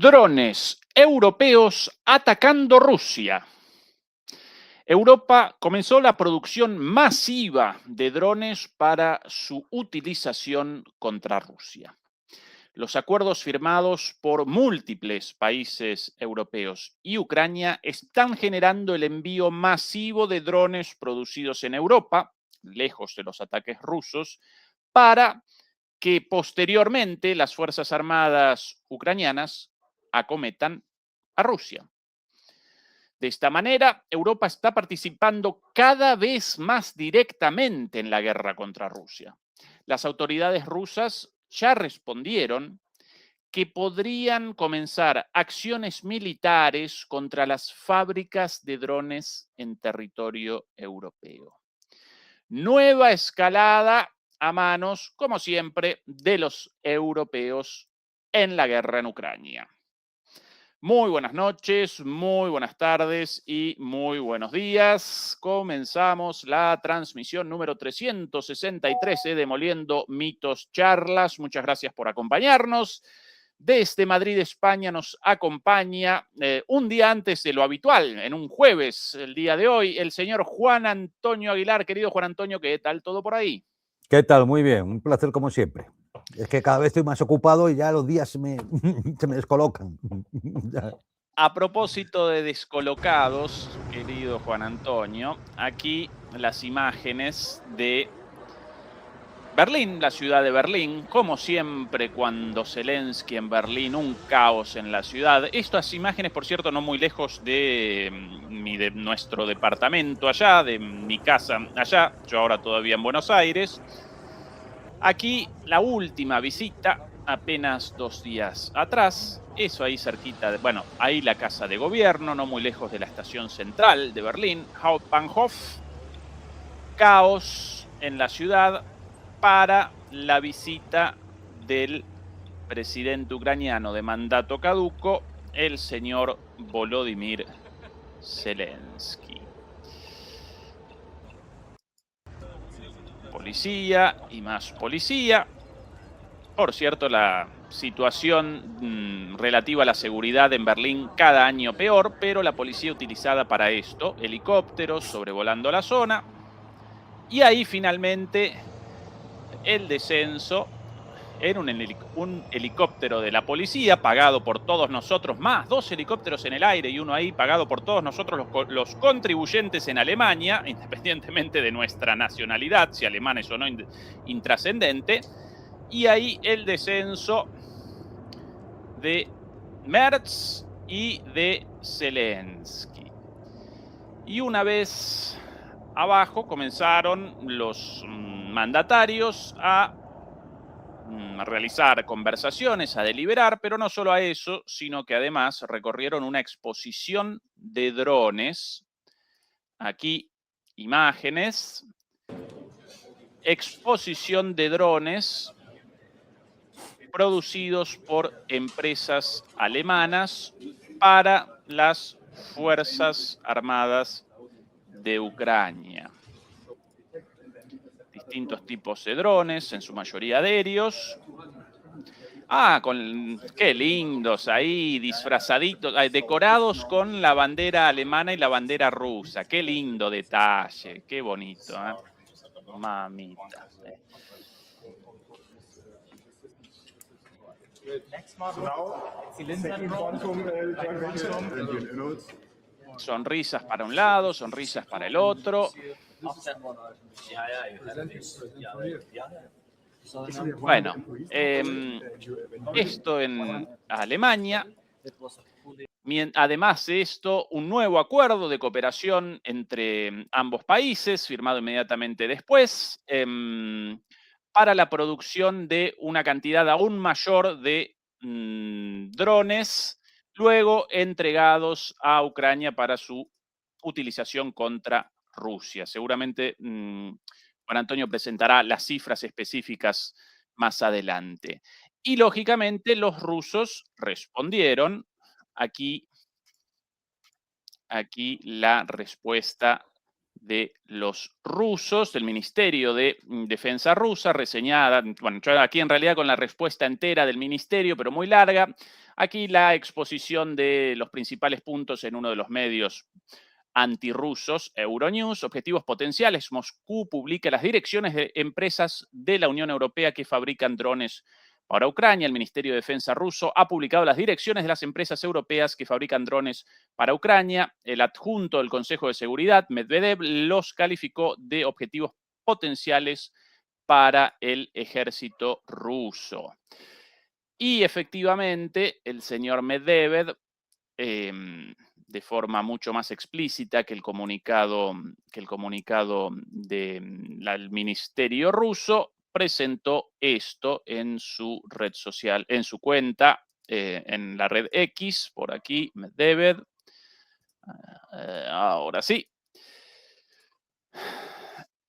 Drones europeos atacando Rusia. Europa comenzó la producción masiva de drones para su utilización contra Rusia. Los acuerdos firmados por múltiples países europeos y Ucrania están generando el envío masivo de drones producidos en Europa, lejos de los ataques rusos, para que posteriormente las Fuerzas Armadas ucranianas acometan a Rusia. De esta manera, Europa está participando cada vez más directamente en la guerra contra Rusia. Las autoridades rusas ya respondieron que podrían comenzar acciones militares contra las fábricas de drones en territorio europeo. Nueva escalada a manos, como siempre, de los europeos en la guerra en Ucrania. Muy buenas noches, muy buenas tardes y muy buenos días. Comenzamos la transmisión número 363 de Demoliendo Mitos Charlas. Muchas gracias por acompañarnos. Desde Madrid, España, nos acompaña un día antes de lo habitual, en un jueves, el día de hoy, el señor Juan Antonio Aguilar. Querido Juan Antonio, ¿qué tal todo por ahí? ¿Qué tal? Muy bien, un placer como siempre. Es que cada vez estoy más ocupado y ya los días se me descolocan. A propósito de descolocados, querido Juan Antonio, aquí las imágenes de Berlín, la ciudad de Berlín, como siempre cuando Zelensky en Berlín, un caos en la ciudad. Estas imágenes, por cierto, no muy lejos de nuestro departamento allá, de mi casa allá, yo ahora todavía en Buenos Aires. Aquí la última visita, apenas 2 días atrás, eso ahí cerquita, bueno, ahí la casa de gobierno, no muy lejos de la estación central de Berlín, Hauptbahnhof, caos en la ciudad para la visita del presidente ucraniano de mandato caduco, el señor Volodymyr Zelensky. Policía y más policía. Por cierto, la situación relativa a la seguridad en Berlín cada año peor, pero la policía utilizada para esto, helicópteros sobrevolando la zona. Y ahí finalmente el descenso en un helicóptero de la policía pagado por todos nosotros, más 2 helicópteros en el aire y uno ahí pagado por todos nosotros los contribuyentes en Alemania, independientemente de nuestra nacionalidad, si alemanes o no, intrascendente. Y ahí el descenso de Merz y de Zelensky. Y una vez abajo comenzaron los mandatarios a realizar conversaciones, a deliberar, pero no solo a eso, sino que además recorrieron una exposición de drones. Aquí imágenes. Exposición de drones producidos por empresas alemanas para las Fuerzas Armadas de Ucrania. Distintos tipos de drones, en su mayoría aéreos. Qué lindos ahí, disfrazaditos, decorados con la bandera alemana y la bandera rusa. Qué lindo detalle, qué bonito, ¿eh? Mamita. Sonrisas para un lado, sonrisas para el otro. Bueno, esto en Alemania. Además de esto, un nuevo acuerdo de cooperación entre ambos países, firmado inmediatamente después, para la producción de una cantidad aún mayor de drones, luego entregados a Ucrania para su utilización contra Rusia. Seguramente Juan Antonio presentará las cifras específicas más adelante. Y lógicamente los rusos respondieron. Aquí la respuesta de los rusos, del Ministerio de Defensa rusa, reseñada, bueno, yo aquí en realidad con la respuesta entera del ministerio, pero muy larga. Aquí la exposición de los principales puntos en uno de los medios antirrusos, Euronews, objetivos potenciales. Moscú publica las direcciones de empresas de la Unión Europea que fabrican drones para Ucrania. El Ministerio de Defensa ruso ha publicado las direcciones de las empresas europeas que fabrican drones para Ucrania. El adjunto del Consejo de Seguridad, Medvedev, los calificó de objetivos potenciales para el ejército ruso. Y efectivamente, el señor Medvedev, de forma mucho más explícita que el comunicado del ministerio ruso, presentó esto en su red social, en su cuenta, en la red X, por aquí, Medvedev. Ahora sí.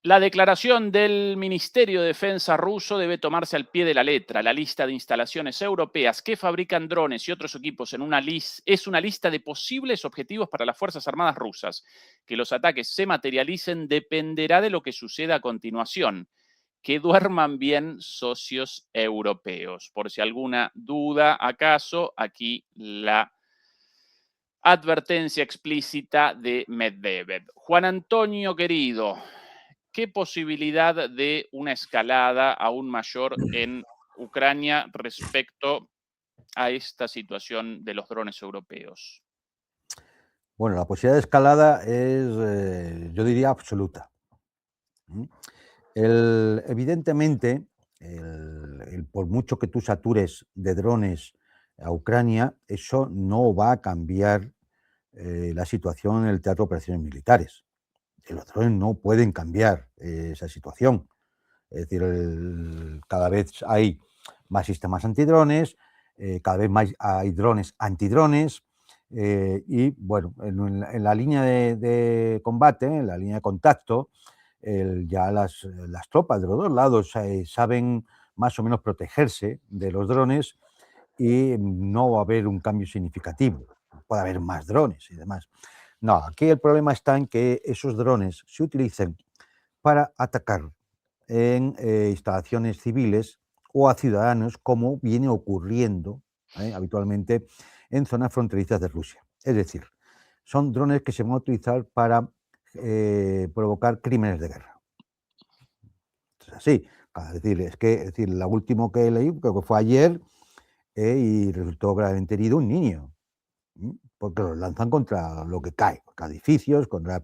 La declaración del Ministerio de Defensa ruso debe tomarse al pie de la letra. La lista de instalaciones europeas que fabrican drones y otros equipos es una lista de posibles objetivos para las Fuerzas Armadas rusas. Que los ataques se materialicen dependerá de lo que suceda a continuación. Que duerman bien, socios europeos. Por si alguna duda, acaso, aquí la advertencia explícita de Medvedev. Juan Antonio, querido, ¿qué posibilidad de una escalada aún mayor en Ucrania respecto a esta situación de los drones europeos? Bueno, la posibilidad de escalada es, yo diría, absoluta. Evidentemente, por mucho que tú satures de drones a Ucrania, eso no va a cambiar la situación en el teatro de operaciones militares. Los drones no pueden cambiar esa situación. Es decir, cada vez hay más sistemas antidrones, cada vez más hay drones antidrones, y bueno, en la línea de combate, en la línea de contacto, ya las tropas de los dos lados saben más o menos protegerse de los drones y no va a haber un cambio significativo. Puede haber más drones y demás. No, aquí el problema está en que esos drones se utilicen para atacar en instalaciones civiles o a ciudadanos, como viene ocurriendo habitualmente en zonas fronterizas de Rusia. Es decir, son drones que se van a utilizar para provocar crímenes de guerra. Es así. Es decir, la última que leí, creo que fue ayer, y resultó gravemente herido un niño, porque los lanzan contra lo que cae, contra edificios, contra...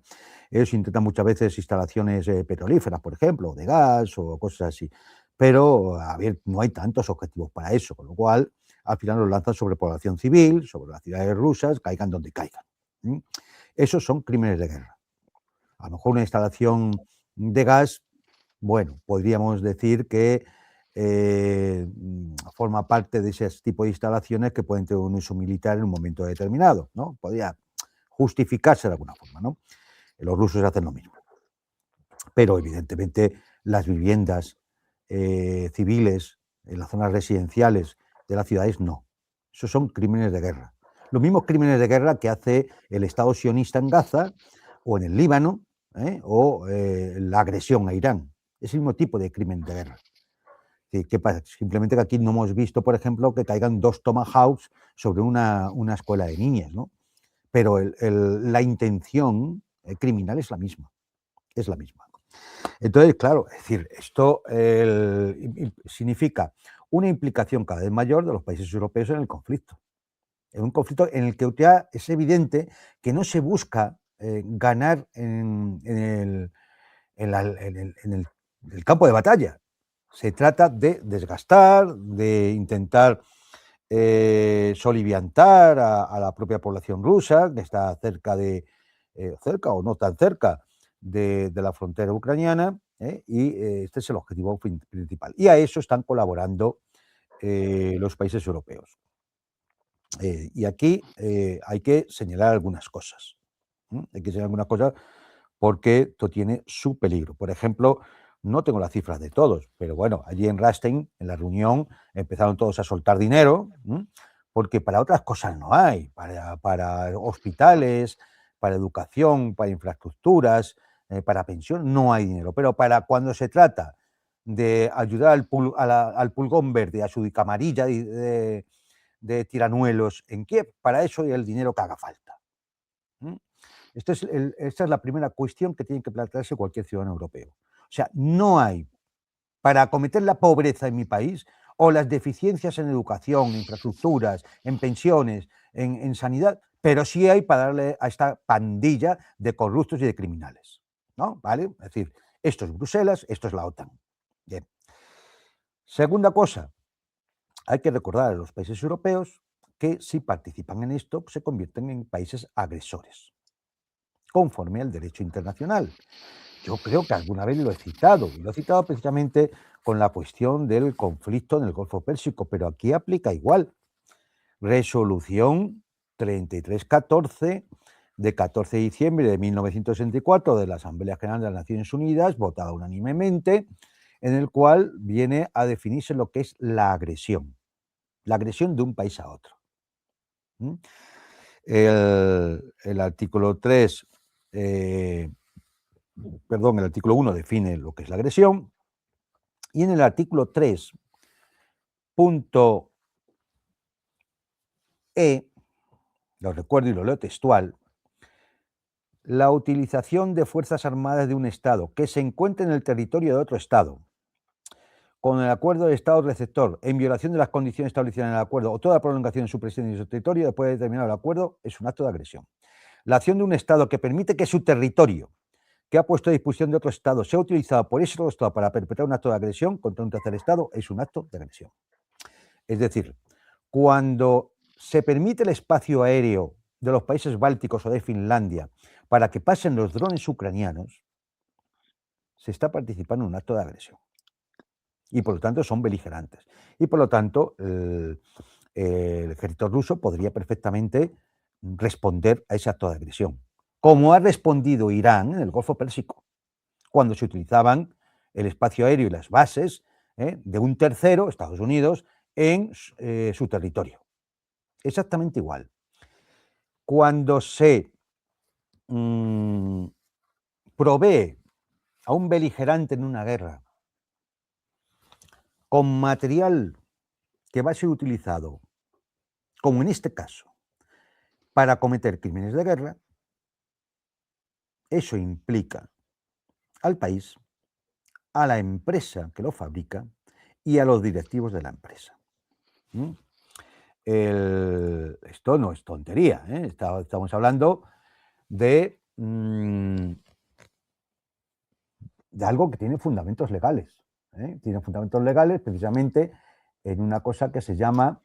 Ellos intentan muchas veces instalaciones petrolíferas, por ejemplo, de gas o cosas así, pero a ver, no hay tantos objetivos para eso, con lo cual al final los lanzan sobre población civil, sobre las ciudades rusas, caigan donde caigan. Esos son crímenes de guerra. A lo mejor una instalación de gas, bueno, podríamos decir que forma parte de ese tipo de instalaciones que pueden tener un uso militar en un momento determinado, ¿no? Podría justificarse de alguna forma, ¿no? Los rusos hacen lo mismo. Pero evidentemente las viviendas civiles en las zonas residenciales de las ciudades no. Esos son crímenes de guerra. Los mismos crímenes de guerra que hace el Estado sionista en Gaza o en el Líbano, o la agresión a Irán. Es el mismo tipo de crimen de guerra. ¿Qué pasa? Simplemente que aquí no hemos visto, por ejemplo, que caigan 2 Tomahawks sobre una escuela de niñas, ¿no? Pero la intención criminal es la misma. Es la misma. Entonces, claro, es decir, esto significa una implicación cada vez mayor de los países europeos en el conflicto. En un conflicto en el que ya es evidente que no se busca ganar en el campo de batalla. Se trata de desgastar, de intentar soliviantar a la propia población rusa, que está cerca o no tan cerca de la frontera ucraniana, y este es el objetivo principal. Y a eso están colaborando los países europeos. Y aquí hay que señalar algunas cosas. Hay que señalar algunas cosas porque esto tiene su peligro. Por ejemplo, no tengo las cifras de todos, pero bueno, allí en Rastein, en la reunión, empezaron todos a soltar dinero, porque para otras cosas no hay, para hospitales, para educación, para infraestructuras, para pensión no hay dinero, pero para cuando se trata de ayudar al pulgón verde, a su camarilla de tiranuelos en Kiev, para eso hay el dinero que haga falta. Esta es la primera cuestión que tiene que plantearse cualquier ciudadano europeo. O sea, no hay, para acometer la pobreza en mi país o las deficiencias en educación, en infraestructuras, en pensiones, en sanidad, pero sí hay para darle a esta pandilla de corruptos y de criminales, ¿no? ¿Vale? Es decir, esto es Bruselas, esto es la OTAN. Bien. Segunda cosa, hay que recordar a los países europeos que si participan en esto se convierten en países agresores, conforme al derecho internacional. Yo creo que alguna vez lo he citado, y lo he citado precisamente con la cuestión del conflicto en el Golfo Pérsico, pero aquí aplica igual. Resolución 3314 de 14 de diciembre de 1964 de la Asamblea General de las Naciones Unidas, votada unánimemente, en el cual viene a definirse lo que es la agresión de un país a otro. El artículo 3, el artículo 1 define lo que es la agresión, y en el artículo 3, punto E, lo recuerdo y lo leo textual, la utilización de fuerzas armadas de un Estado que se encuentre en el territorio de otro Estado, con el acuerdo del Estado receptor, en violación de las condiciones establecidas en el acuerdo o toda prolongación de su presencia en su territorio después de determinado el acuerdo, es un acto de agresión. La acción de un Estado que permite que su territorio, que ha puesto a disposición de otro Estado, sea utilizado por ese otro Estado para perpetrar un acto de agresión contra un tercer Estado, es un acto de agresión. Es decir, cuando se permite el espacio aéreo de los países bálticos o de Finlandia para que pasen los drones ucranianos, se está participando en un acto de agresión. Y por lo tanto son beligerantes. Y por lo tanto el ejército ruso podría perfectamente responder a ese acto de agresión, como ha respondido Irán en el Golfo Pérsico, cuando se utilizaban el espacio aéreo y las bases de un tercero, Estados Unidos, en su territorio. Exactamente igual. Cuando se provee a un beligerante en una guerra con material que va a ser utilizado, como en este caso, para cometer crímenes de guerra, eso implica al país, a la empresa que lo fabrica y a los directivos de la empresa. Esto no es tontería, estamos hablando de algo que tiene fundamentos legales. Tiene fundamentos legales precisamente en una cosa que se llama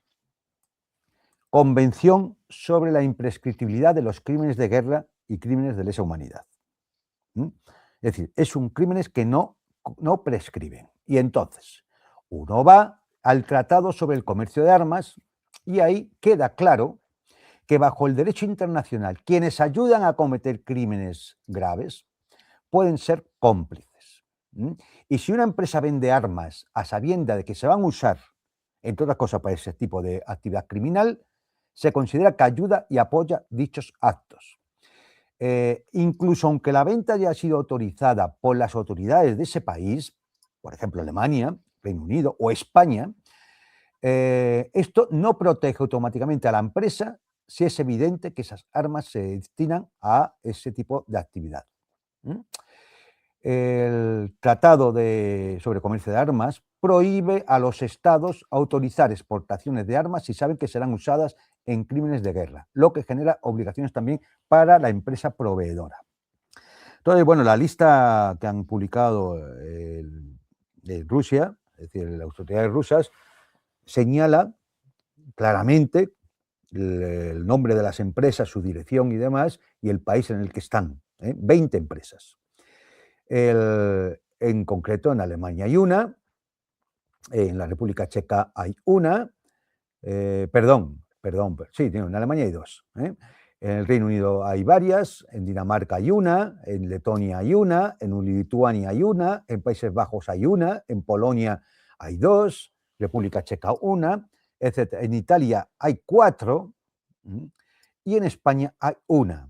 Convención sobre la imprescriptibilidad de los crímenes de guerra y crímenes de lesa humanidad. Es decir, son crímenes que no prescriben. Y entonces, uno va al Tratado sobre el Comercio de Armas y ahí queda claro que bajo el derecho internacional quienes ayudan a cometer crímenes graves pueden ser cómplices. Y si una empresa vende armas a sabienda de que se van a usar, entre otras cosas, para ese tipo de actividad criminal, se considera que ayuda y apoya dichos actos. Incluso aunque la venta haya sido autorizada por las autoridades de ese país, por ejemplo Alemania, Reino Unido o España, esto no protege automáticamente a la empresa si es evidente que esas armas se destinan a ese tipo de actividad. El Tratado sobre Comercio de Armas prohíbe a los estados autorizar exportaciones de armas si saben que serán usadas en crímenes de guerra, lo que genera obligaciones también para la empresa proveedora. Entonces, bueno, la lista que han publicado de Rusia, es decir, las autoridades rusas, señala claramente el nombre de las empresas, su dirección y demás, y el país en el que están. 20 empresas. En concreto, en Alemania hay una, en la República Checa hay una, sí, en Alemania hay dos. En el Reino Unido hay varias, en Dinamarca hay una, en Letonia hay una, en Lituania hay una, en Países Bajos hay una, en Polonia hay dos, República Checa una, etc. En Italia hay 4 y en España hay una.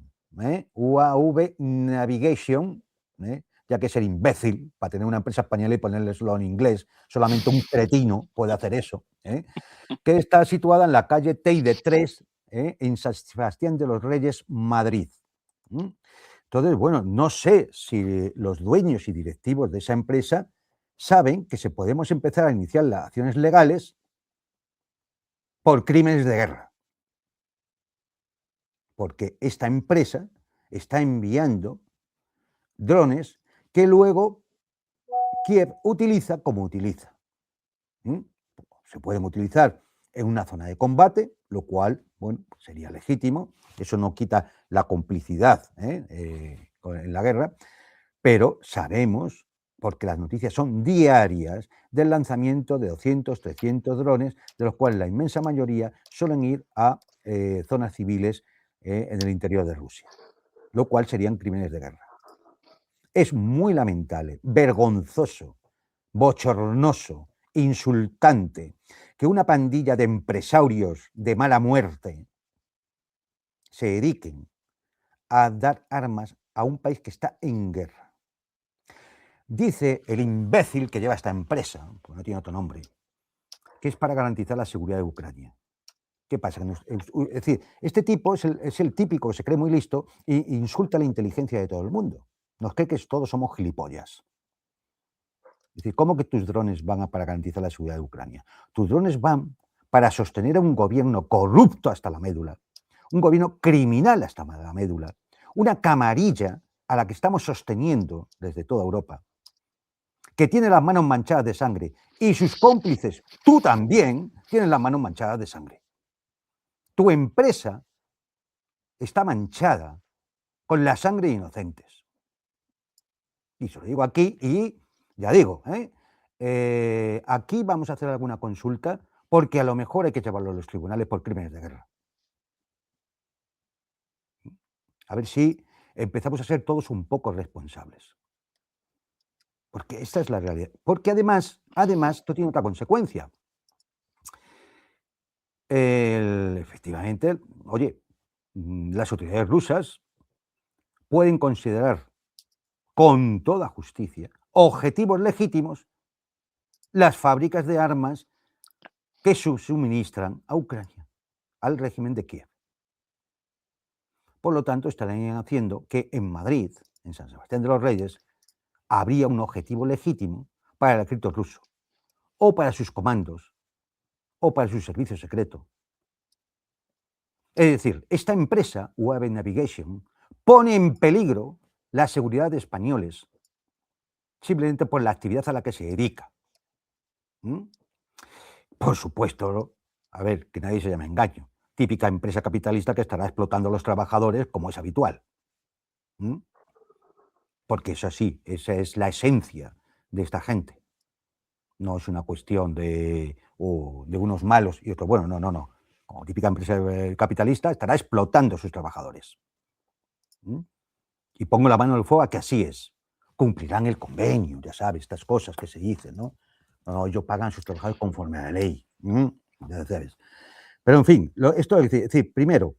UAV Navigation, ya que ser imbécil para tener una empresa española y ponerlo en inglés, solamente un cretino puede hacer eso, que está situada en la calle Teide 3, en San Sebastián de los Reyes, Madrid. Entonces, bueno, no sé si los dueños y directivos de esa empresa saben que se podemos empezar a iniciar las acciones legales por crímenes de guerra. Porque esta empresa está enviando drones que luego Kiev utiliza como utiliza. Se pueden utilizar en una zona de combate, lo cual, bueno, sería legítimo. Eso no quita la complicidad en la guerra, pero sabemos, porque las noticias son diarias, del lanzamiento de 200, 300 drones, de los cuales la inmensa mayoría suelen ir a zonas civiles en el interior de Rusia, lo cual serían crímenes de guerra. Es muy lamentable, vergonzoso, bochornoso, insultante que una pandilla de empresarios de mala muerte se dediquen a dar armas a un país que está en guerra. Dice el imbécil que lleva esta empresa, pues no tiene otro nombre, que es para garantizar la seguridad de Ucrania. ¿Qué pasa? Es decir, este tipo es el típico que se cree muy listo e insulta la inteligencia de todo el mundo. Nos cree que todos somos gilipollas. Es decir, ¿cómo que tus drones van para garantizar la seguridad de Ucrania? Tus drones van para sostener a un gobierno corrupto hasta la médula, un gobierno criminal hasta la médula, una camarilla a la que estamos sosteniendo desde toda Europa, que tiene las manos manchadas de sangre, y sus cómplices, tú también, tienen las manos manchadas de sangre. Tu empresa está manchada con la sangre de inocentes. Y se lo digo aquí y ya digo, aquí vamos a hacer alguna consulta porque a lo mejor hay que llevarlo a los tribunales por crímenes de guerra. A ver si empezamos a ser todos un poco responsables. Porque esta es la realidad. Porque además, esto tiene otra consecuencia. Efectivamente, oye, las autoridades rusas pueden considerar con toda justicia objetivos legítimos las fábricas de armas que suministran a Ucrania, al régimen de Kiev. Por lo tanto, estarían haciendo que en Madrid, en San Sebastián de los Reyes, habría un objetivo legítimo para el ejército ruso, o para sus comandos, o para su servicio secreto. Es decir, esta empresa, UAV Navigation, pone en peligro la seguridad de españoles, simplemente por la actividad a la que se dedica. Por supuesto, a ver, que nadie se llame engaño. Típica empresa capitalista que estará explotando a los trabajadores como es habitual. Porque eso sí, esa es la esencia de esta gente. No es una cuestión de unos malos y otros buenos, no. Como típica empresa capitalista estará explotando a sus trabajadores. Y pongo la mano en el fuego a que así es. Cumplirán el convenio, ya sabes, estas cosas que se dicen, ¿no? No, ellos pagan a sus trabajadores conforme a la ley. Ya sabes. Pero en fin, esto es decir, primero,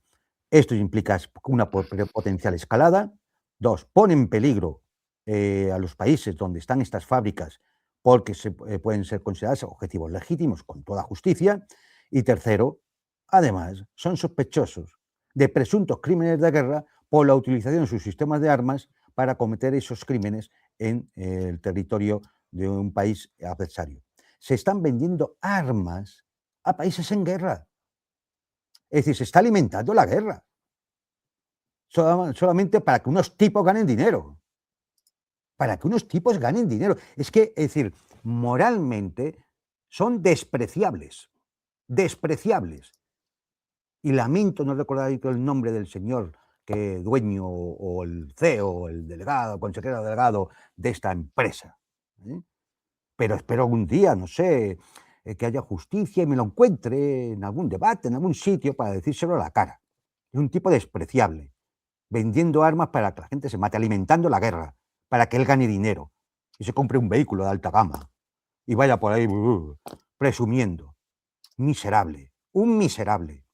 esto implica una potencial escalada. Dos, pone en peligro a los países donde están estas fábricas porque pueden ser consideradas objetivos legítimos con toda justicia. Y tercero, además, son sospechosos de presuntos crímenes de guerra por la utilización de sus sistemas de armas para cometer esos crímenes en el territorio de un país adversario. Se están vendiendo armas a países en guerra. Es decir, se está alimentando la guerra. Solamente para que unos tipos ganen dinero. Para que unos tipos ganen dinero. Es que, es decir, moralmente son despreciables. Despreciables. Y lamento no recordar el nombre del señor dueño o el CEO, o el delegado, consejero delegado de esta empresa. Pero espero algún día, no sé, que haya justicia y me lo encuentre en algún debate, en algún sitio, para decírselo a la cara. Es un tipo despreciable, vendiendo armas para que la gente se mate, alimentando la guerra, para que él gane dinero y se compre un vehículo de alta gama y vaya por ahí presumiendo. Miserable, un miserable.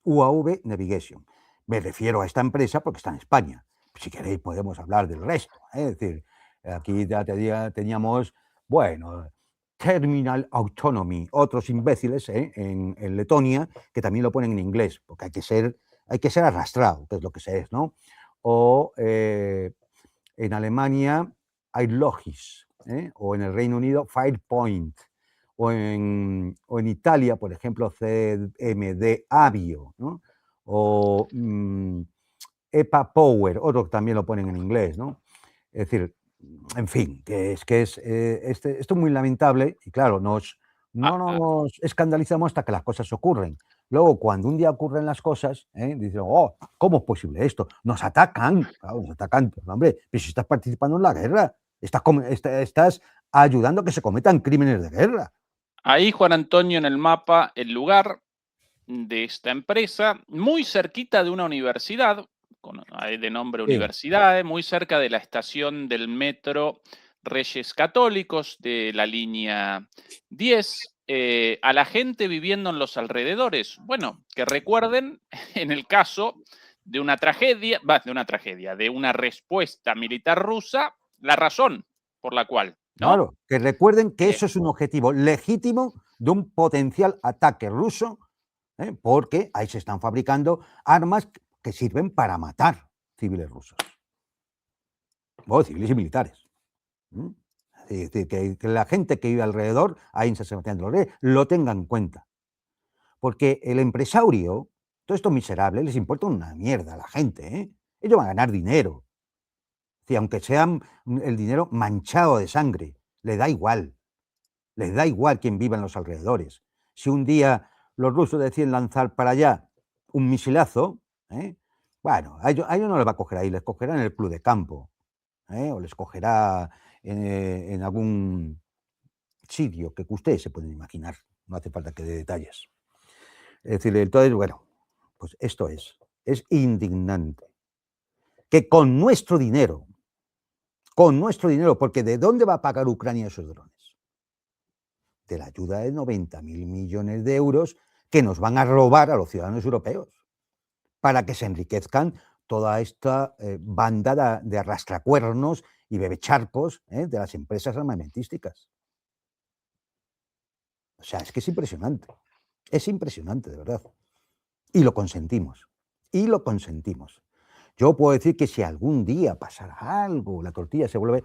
UAV Navigation. Me refiero a esta empresa porque está en España, si queréis podemos hablar del resto. Es decir, aquí ya teníamos, bueno, Terminal Autonomy, otros imbéciles en Letonia que también lo ponen en inglés, porque hay que ser arrastrado, que es lo que se es, ¿no? O en Alemania, Airlogis, o en el Reino Unido, Firepoint, o en Italia, por ejemplo, CMD Avio, ¿no? O EPA Power, otro que también lo ponen en inglés, ¿no? Es decir, en fin, esto es muy lamentable y claro, no nos escandalizamos hasta que las cosas ocurren. Luego, cuando un día ocurren las cosas, dicen, oh, ¿cómo es posible esto? Nos atacan, claro, nos atacan, pero, hombre, pero si estás participando en la guerra, estás ayudando a que se cometan crímenes de guerra. Ahí, Juan Antonio, en el mapa, el lugar de esta empresa, muy cerquita de una universidad, de nombre Sí. Universidad, muy cerca de la estación del metro Reyes Católicos de la línea 10. A la gente viviendo en los alrededores, bueno, que recuerden en el caso de una tragedia, de una respuesta militar rusa, la razón por la cual, ¿no? Claro, que recuerden que eso es un objetivo legítimo de un potencial ataque ruso, porque ahí se están fabricando armas que sirven para matar civiles rusos, o civiles y militares. Es decir, que la gente que vive alrededor, ahí en San Sebastián de los Reyes, lo tenga en cuenta. Porque el empresario, todos estos miserables, les importa una mierda a la gente. Ellos van a ganar dinero. Sí, aunque sea el dinero manchado de sangre, le da igual. Les da igual quién viva en los alrededores. Si un día los rusos deciden lanzar para allá un misilazo, bueno, a ellos no les va a coger ahí, les cogerá en el club de campo, o les cogerá en algún sitio que ustedes se pueden imaginar. No hace falta que dé detalles. Es decir, entonces, bueno, pues esto es indignante. Que con nuestro dinero, porque ¿de dónde va a pagar Ucrania esos drones? De la ayuda de 90.000 millones de euros que nos van a robar a los ciudadanos europeos para que se enriquezcan toda esta banda de arrastracuernos y bebecharcos de las empresas armamentísticas. O sea, es que es impresionante de verdad. Y lo consentimos, Yo puedo decir que si algún día pasara algo, la tortilla se vuelve,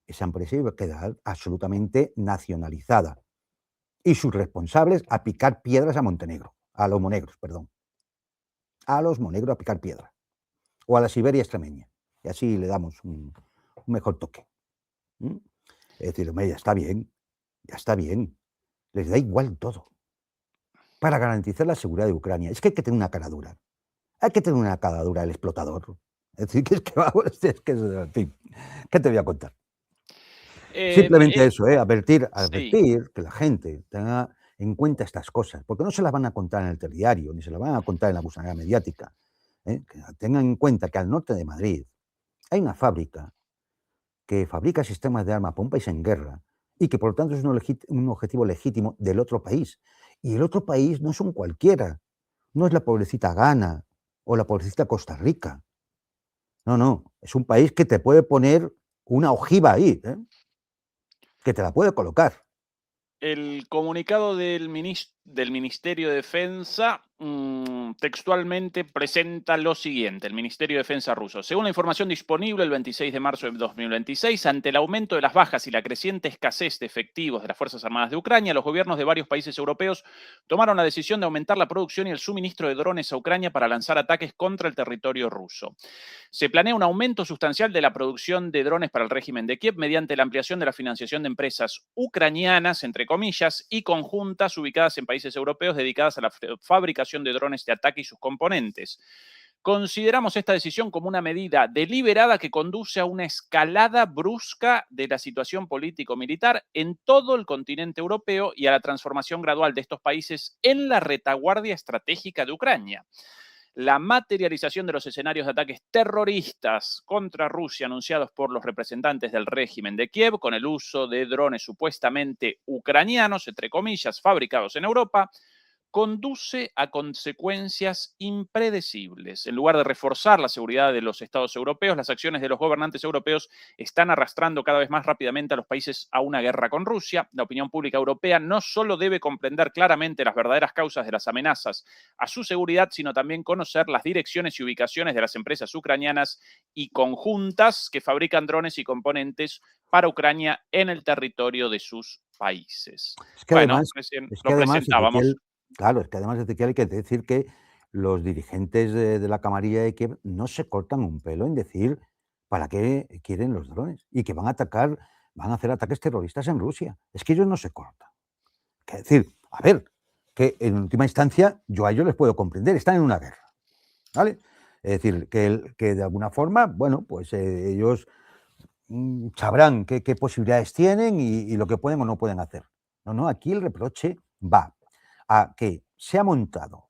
esa empresa iba a quedar absolutamente nacionalizada. Y sus responsables a picar piedras a Montenegro, a los monegros, perdón. A los monegros a picar piedra. O a la Siberia extremeña. Y así le damos un mejor toque. Es decir, hombre, ya está bien. Les da igual todo. Para garantizar la seguridad de Ucrania. Es que hay que tener una cara dura. Hay que tener una cara dura el explotador. Es decir, que es que vamos, en fin, ¿qué te voy a contar? Simplemente eso, advertir Sí. que la gente tenga en cuenta estas cosas, porque no se las van a contar en el telediario, ni se las van a contar en la gusanera mediática. Que tengan en cuenta que al norte de Madrid hay una fábrica que fabrica sistemas de armas para un país en guerra y que por lo tanto es un objetivo legítimo del otro país. Y el otro país no es un cualquiera, no es la pobrecita Ghana o la pobrecita Costa Rica. No, es un país que te puede poner una ojiva ahí, que te la puede colocar. El comunicado del Ministerio de Defensa textualmente presenta lo siguiente, el Ministerio de Defensa ruso. Según la información disponible el 26 de marzo de 2026, ante el aumento de las bajas y la creciente escasez de efectivos de las Fuerzas Armadas de Ucrania, los gobiernos de varios países europeos tomaron la decisión de aumentar la producción y el suministro de drones a Ucrania para lanzar ataques contra el territorio ruso. Se planea un aumento sustancial de la producción de drones para el régimen de Kiev mediante la ampliación de la financiación de empresas ucranianas, entre comillas, y conjuntas ubicadas en países europeos dedicadas a la fabricación de drones de ataque y sus componentes. Consideramos esta decisión como una medida deliberada que conduce a una escalada brusca de la situación político-militar en todo el continente europeo y a la transformación gradual de estos países en la retaguardia estratégica de Ucrania. La materialización de los escenarios de ataques terroristas contra Rusia anunciados por los representantes del régimen de Kiev con el uso de drones supuestamente ucranianos, entre comillas, fabricados en Europa, conduce a consecuencias impredecibles. En lugar de reforzar la seguridad de los estados europeos, las acciones de los gobernantes europeos están arrastrando cada vez más rápidamente a los países a una guerra con Rusia. La opinión pública europea no solo debe comprender claramente las verdaderas causas de las amenazas a su seguridad, sino también conocer las direcciones y ubicaciones de las empresas ucranianas y conjuntas que fabrican drones y componentes para Ucrania en el territorio de sus países. Es que Bueno, además, recién es que lo además, presentábamos. Ezequiel, claro, es que además, Ezequiel, hay que decir que los dirigentes de la camarilla de Kiev no se cortan un pelo en decir para qué quieren los drones y que van a atacar, van a hacer ataques terroristas en Rusia. Es que ellos no se cortan. Es decir, a ver, que en última instancia yo a ellos les puedo comprender, están en una guerra, ¿vale? Es decir, que de alguna forma, bueno, pues ellos sabrán qué posibilidades tienen y lo que pueden o no pueden hacer. No, no, aquí el reproche va a que se ha montado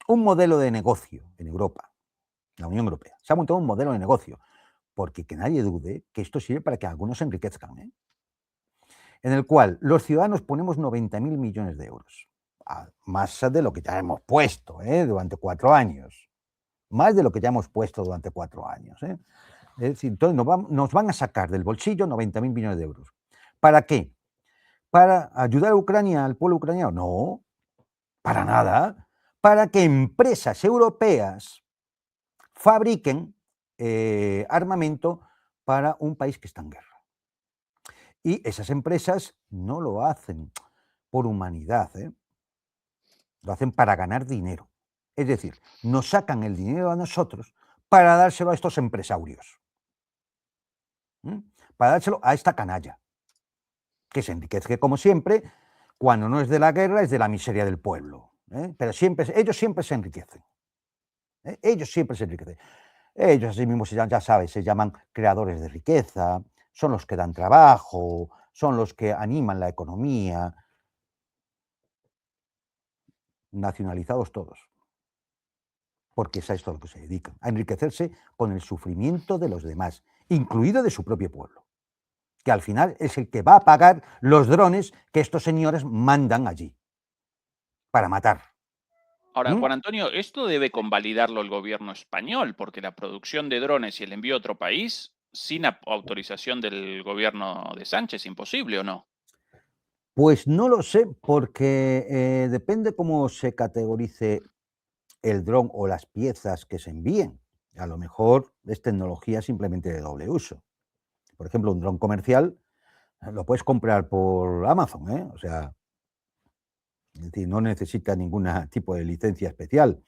un modelo de negocio en Europa, la Unión Europea, se ha montado un modelo de negocio, porque que nadie dude que esto sirve para que algunos se enriquezcan, ¿eh? En el cual los ciudadanos ponemos 90.000 millones de euros, más de lo que ya hemos puesto durante 4 años, más de lo que ya hemos puesto durante 4 años. Es decir, entonces nos van a sacar del bolsillo 90.000 millones de euros. ¿Para qué? ¿Para ayudar a Ucrania, al pueblo ucraniano? No, para nada. Para que empresas europeas fabriquen armamento para un país que está en guerra. Y esas empresas no lo hacen por humanidad, lo hacen para ganar dinero. Es decir, nos sacan el dinero a nosotros para dárselo a estos empresarios, para dárselo a esta canalla, que se enriquece como siempre, cuando no es de la guerra, es de la miseria del pueblo. Pero ellos siempre se enriquecen. Ellos siempre se enriquecen. Ellos así mismos, ya sabes, se llaman creadores de riqueza, son los que dan trabajo, son los que animan la economía, nacionalizados todos, porque es a esto a lo que se dedican, a enriquecerse con el sufrimiento de los demás, incluido de su propio pueblo, que al final es el que va a pagar los drones que estos señores mandan allí para matar. Ahora, ¿Mm? Juan Antonio, esto debe convalidarlo el gobierno español, porque la producción de drones y el envío a otro país sin autorización del gobierno de Sánchez, imposible o no. Pues no lo sé, porque depende cómo se categorice el dron o las piezas que se envíen. A lo mejor es tecnología simplemente de doble uso. Por ejemplo, un dron comercial lo puedes comprar por Amazon, ¿eh? O sea, es decir, no necesita ningún tipo de licencia especial.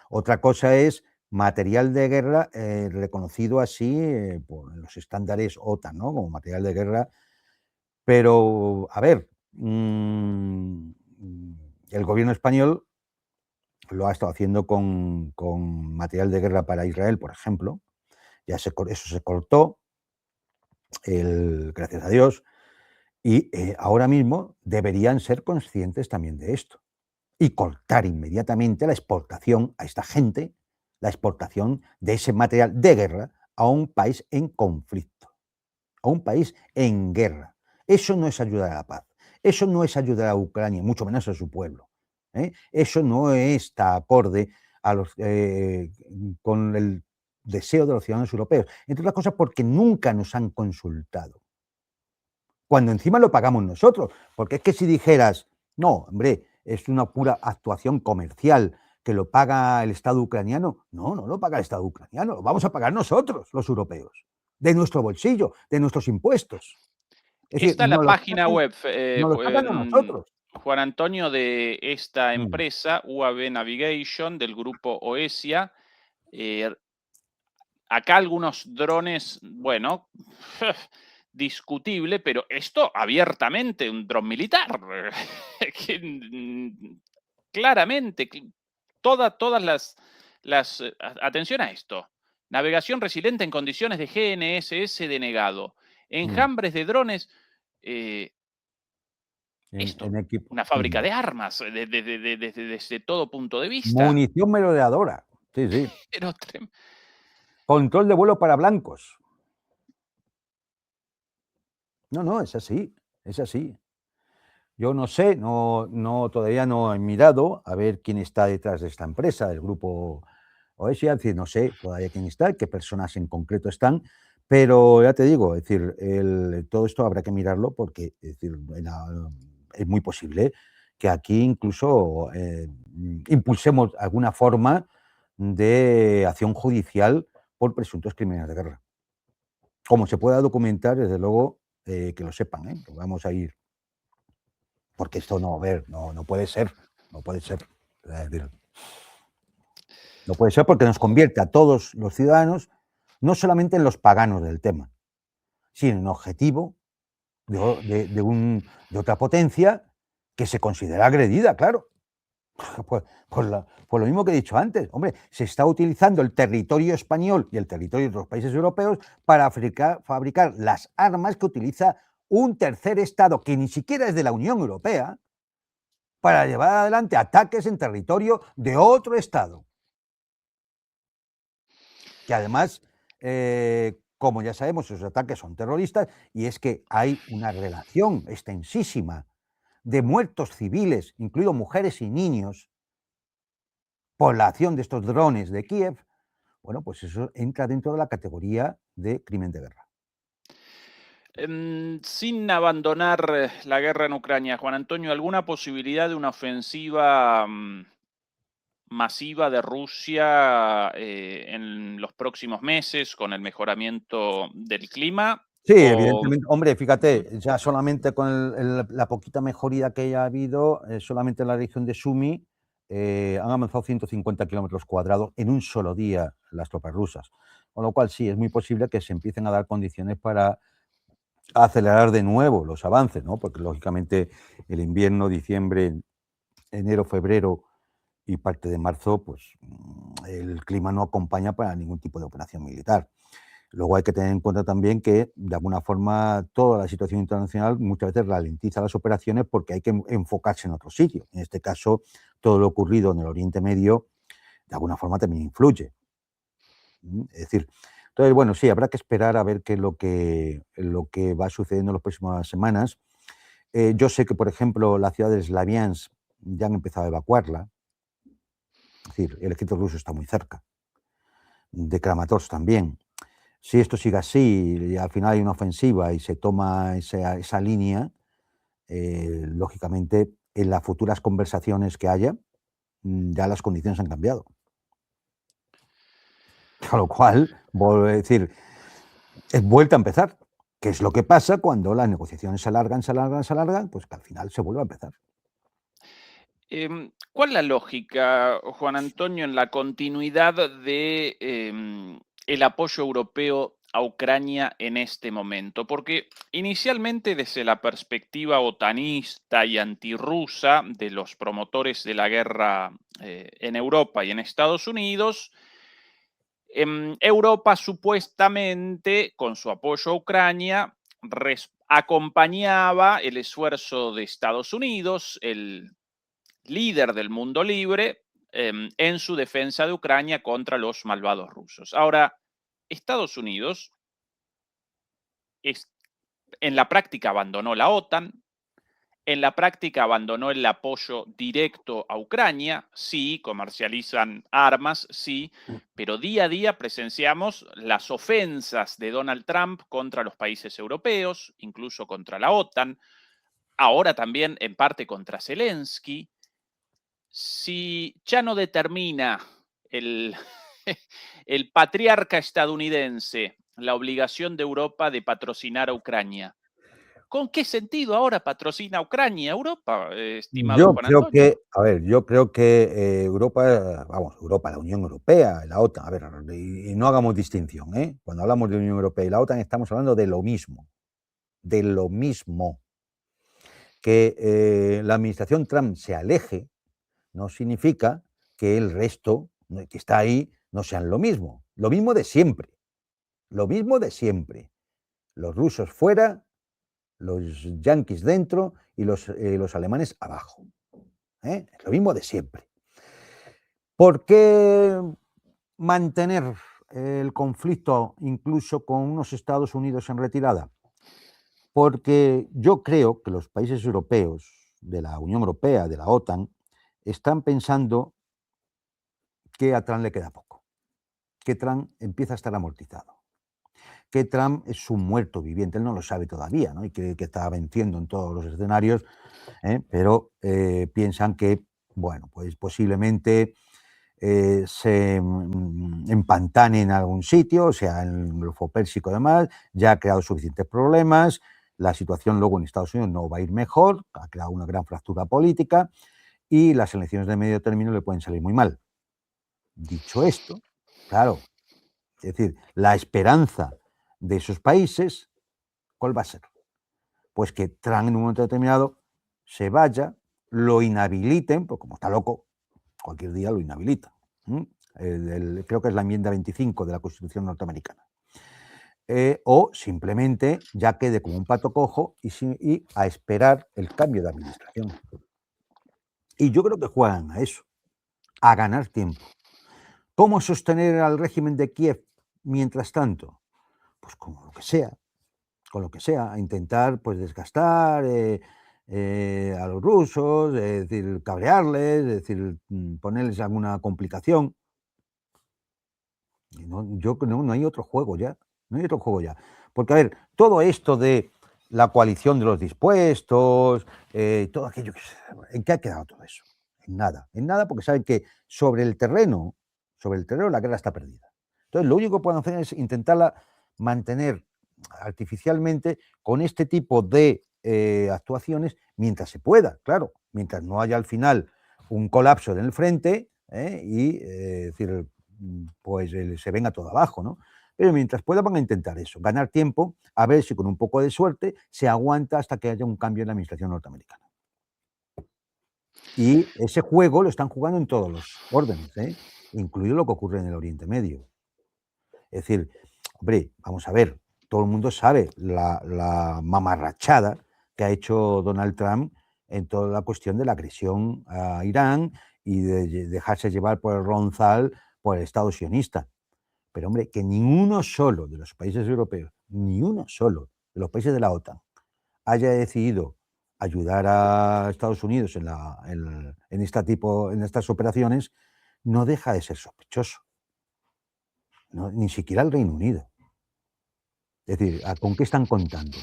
Otra cosa es material de guerra reconocido así por los estándares OTAN, ¿no? Como material de guerra. Pero, a ver, el gobierno español lo ha estado haciendo con material de guerra para Israel, por ejemplo. Eso se cortó, gracias a Dios, y ahora mismo deberían ser conscientes también de esto y cortar inmediatamente la exportación a esta gente, la exportación de ese material de guerra a un país en conflicto, a un país en guerra. Eso no es ayudar a la paz, eso no es ayudar a Ucrania, mucho menos a su pueblo. Eso no está acorde con el deseo de los ciudadanos europeos, entre otras cosas porque nunca nos han consultado. Cuando encima lo pagamos nosotros, porque es que si dijeras, no, hombre, es una pura actuación comercial que lo paga el Estado ucraniano, no, no lo paga el Estado ucraniano, lo vamos a pagar nosotros, los europeos, de nuestro bolsillo, de nuestros impuestos. Es decir, Está la página web, nos lo sacan a nosotros. Juan Antonio, de esta Mm. empresa, UAV Navigation, del grupo Oesia. Acá algunos drones, bueno, discutible, pero esto abiertamente un dron militar. Claramente, todas las atención a esto. Navegación resiliente en condiciones de GNSS denegado. Enjambres de drones. Esto, una fábrica de armas desde todo punto de vista. Munición merodeadora. Sí, sí. Pero Control de vuelo para blancos. No, no, es así, es así. Yo no sé, todavía no he mirado a ver quién está detrás de esta empresa, del grupo Oesia, es decir, no sé todavía quién está, qué personas en concreto están, pero ya te digo, es decir, todo esto habrá que mirarlo porque es decir, es muy posible que aquí incluso impulsemos alguna forma de acción judicial por presuntos crímenes de guerra. Como se pueda documentar, desde luego, que lo sepan, que vamos a ir, porque esto no, a ver, no puede ser, no puede ser. Es decir, no puede ser porque nos convierte a todos los ciudadanos no solamente en los paganos del tema, sino en objetivo de otra potencia que se considera agredida, claro. Por lo mismo que he dicho antes, hombre, se está utilizando el territorio español y el territorio de los países europeos para fabricar las armas que utiliza un tercer Estado que ni siquiera es de la Unión Europea para llevar adelante ataques en territorio de otro Estado. Que además, como ya sabemos, esos ataques son terroristas y es que hay una relación extensísima de muertos civiles, incluidos mujeres y niños, por la acción de estos drones de Kiev. Bueno, pues eso entra dentro de la categoría de crimen de guerra. Sin abandonar la guerra en Ucrania, Juan Antonio, ¿alguna posibilidad de una ofensiva masiva de Rusia en los próximos meses con el mejoramiento del clima? Sí, O... evidentemente. Hombre, fíjate, ya solamente con la poquita mejoría que haya habido, solamente en la región de Sumi han avanzado 150 kilómetros cuadrados en un solo día las tropas rusas. Con lo cual, sí, es muy posible que se empiecen a dar condiciones para acelerar de nuevo los avances, ¿no? Porque lógicamente el invierno, diciembre, enero, febrero y parte de marzo, pues el clima no acompaña para ningún tipo de operación militar. Luego hay que tener en cuenta también que, de alguna forma, toda la situación internacional muchas veces ralentiza las operaciones porque hay que enfocarse en otro sitio. En este caso, todo lo ocurrido en el Oriente Medio, de alguna forma, también influye. Es decir, entonces, bueno, sí, habrá que esperar a ver qué es lo que va sucediendo en las próximas semanas. Yo sé que, por ejemplo, la ciudad de Slaviansk ya han empezado a evacuarla. Es decir, el ejército ruso está muy cerca. De Kramatorsk también. Si esto sigue así y al final hay una ofensiva y se toma esa línea, lógicamente en las futuras conversaciones que haya, ya las condiciones han cambiado. Con lo cual, vuelvo a decir, es vuelta a empezar. ¿Qué es lo que pasa cuando las negociaciones se alargan, se alargan, se alargan? Pues que al final se vuelve a empezar. ¿Cuál es la lógica, Juan Antonio, en la continuidad de el apoyo europeo a Ucrania en este momento? Porque inicialmente desde la perspectiva otanista y antirrusa de los promotores de la guerra en Europa y en Estados Unidos, Europa supuestamente, con su apoyo a Ucrania, acompañaba el esfuerzo de Estados Unidos, el líder del mundo libre, en su defensa de Ucrania contra los malvados rusos. Ahora, Estados Unidos en la práctica abandonó la OTAN, en la práctica abandonó el apoyo directo a Ucrania, sí, comercializan armas, sí, pero día a día presenciamos las ofensas de Donald Trump contra los países europeos, incluso contra la OTAN, ahora también en parte contra Zelensky. Si ya no determina el, el patriarca estadounidense la obligación de Europa de patrocinar a Ucrania, ¿con qué sentido ahora patrocina a Ucrania Europa, estimado Yo Juan creo Antonio? que, a ver, yo creo que Europa, vamos, Europa, la Unión Europea, la OTAN, a ver, y no hagamos distinción, ¿eh? Cuando hablamos de Unión Europea y la OTAN estamos hablando de lo mismo, de lo mismo. Que la administración Trump se aleje no significa que el resto que está ahí no sean lo mismo de siempre, lo mismo de siempre. Los rusos fuera, los yanquis dentro y los alemanes abajo. Lo mismo de siempre. ¿Por qué mantener el conflicto incluso con unos Estados Unidos en retirada? Porque yo creo que los países europeos de la Unión Europea, de la OTAN, están pensando que a Trump le queda poco, que Trump empieza a estar amortizado, que Trump es un muerto viviente, él no lo sabe todavía, ¿no? Y que está venciendo en todos los escenarios, pero piensan que, bueno, pues posiblemente se empantane en algún sitio, o sea, en el Golfo Pérsico y demás, ya ha creado suficientes problemas, la situación luego en Estados Unidos no va a ir mejor, ha creado una gran fractura política y las elecciones de medio término le pueden salir muy mal. Dicho esto, claro, es decir, la esperanza de esos países, ¿cuál va a ser? Pues que Trump en un momento determinado se vaya, lo inhabiliten, porque como está loco, cualquier día lo inhabilita. Creo que es la enmienda 25 de la Constitución norteamericana. O simplemente ya quede como un pato cojo y a esperar el cambio de administración. Y yo creo que juegan a eso, a ganar tiempo. ¿Cómo sostener al régimen de Kiev mientras tanto? Pues con lo que sea, a intentar pues desgastar a los rusos, es decir, cabrearles, es decir, ponerles alguna complicación. Yo creo que no hay otro juego ya, no hay otro juego ya. Porque, a ver, todo esto de la coalición de los dispuestos, todo aquello, ¿en qué ha quedado todo eso? En nada, porque saben que sobre el terreno la guerra está perdida. Entonces, lo único que pueden hacer es intentarla mantener artificialmente con este tipo de actuaciones mientras se pueda, claro, mientras no haya al final un colapso en el frente y decir, pues se venga todo abajo, ¿no? Pero mientras pueda van a intentar eso, ganar tiempo, a ver si con un poco de suerte se aguanta hasta que haya un cambio en la administración norteamericana. Y ese juego lo están jugando en todos los órdenes, incluido lo que ocurre en el Oriente Medio. Es decir, hombre, vamos a ver, todo el mundo sabe la mamarrachada que ha hecho Donald Trump en toda la cuestión de la agresión a Irán y de dejarse llevar por el ronzal por el Estado sionista. Pero, hombre, que ni uno solo de los países europeos, ni uno solo de los países de la OTAN haya decidido ayudar a Estados Unidos en estas operaciones, no deja de ser sospechoso. No, ni siquiera el Reino Unido. Es decir, ¿con qué están contando?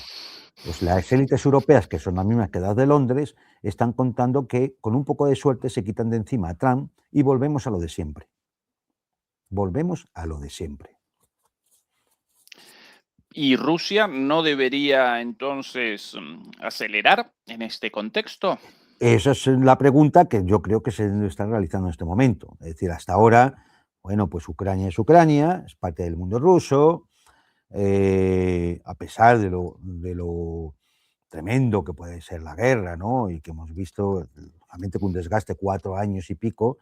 Pues las élites europeas, que son las mismas que las de Londres, están contando que con un poco de suerte se quitan de encima a Trump y volvemos a lo de siempre. Volvemos a lo de siempre. ¿Y Rusia no debería entonces acelerar en este contexto? Esa es la pregunta que yo creo que se está realizando en este momento. Es decir, hasta ahora, bueno, pues Ucrania es Ucrania, es parte del mundo ruso, a pesar de lo tremendo que puede ser la guerra, ¿no? Y que hemos visto realmente con un desgaste 4 años y pico,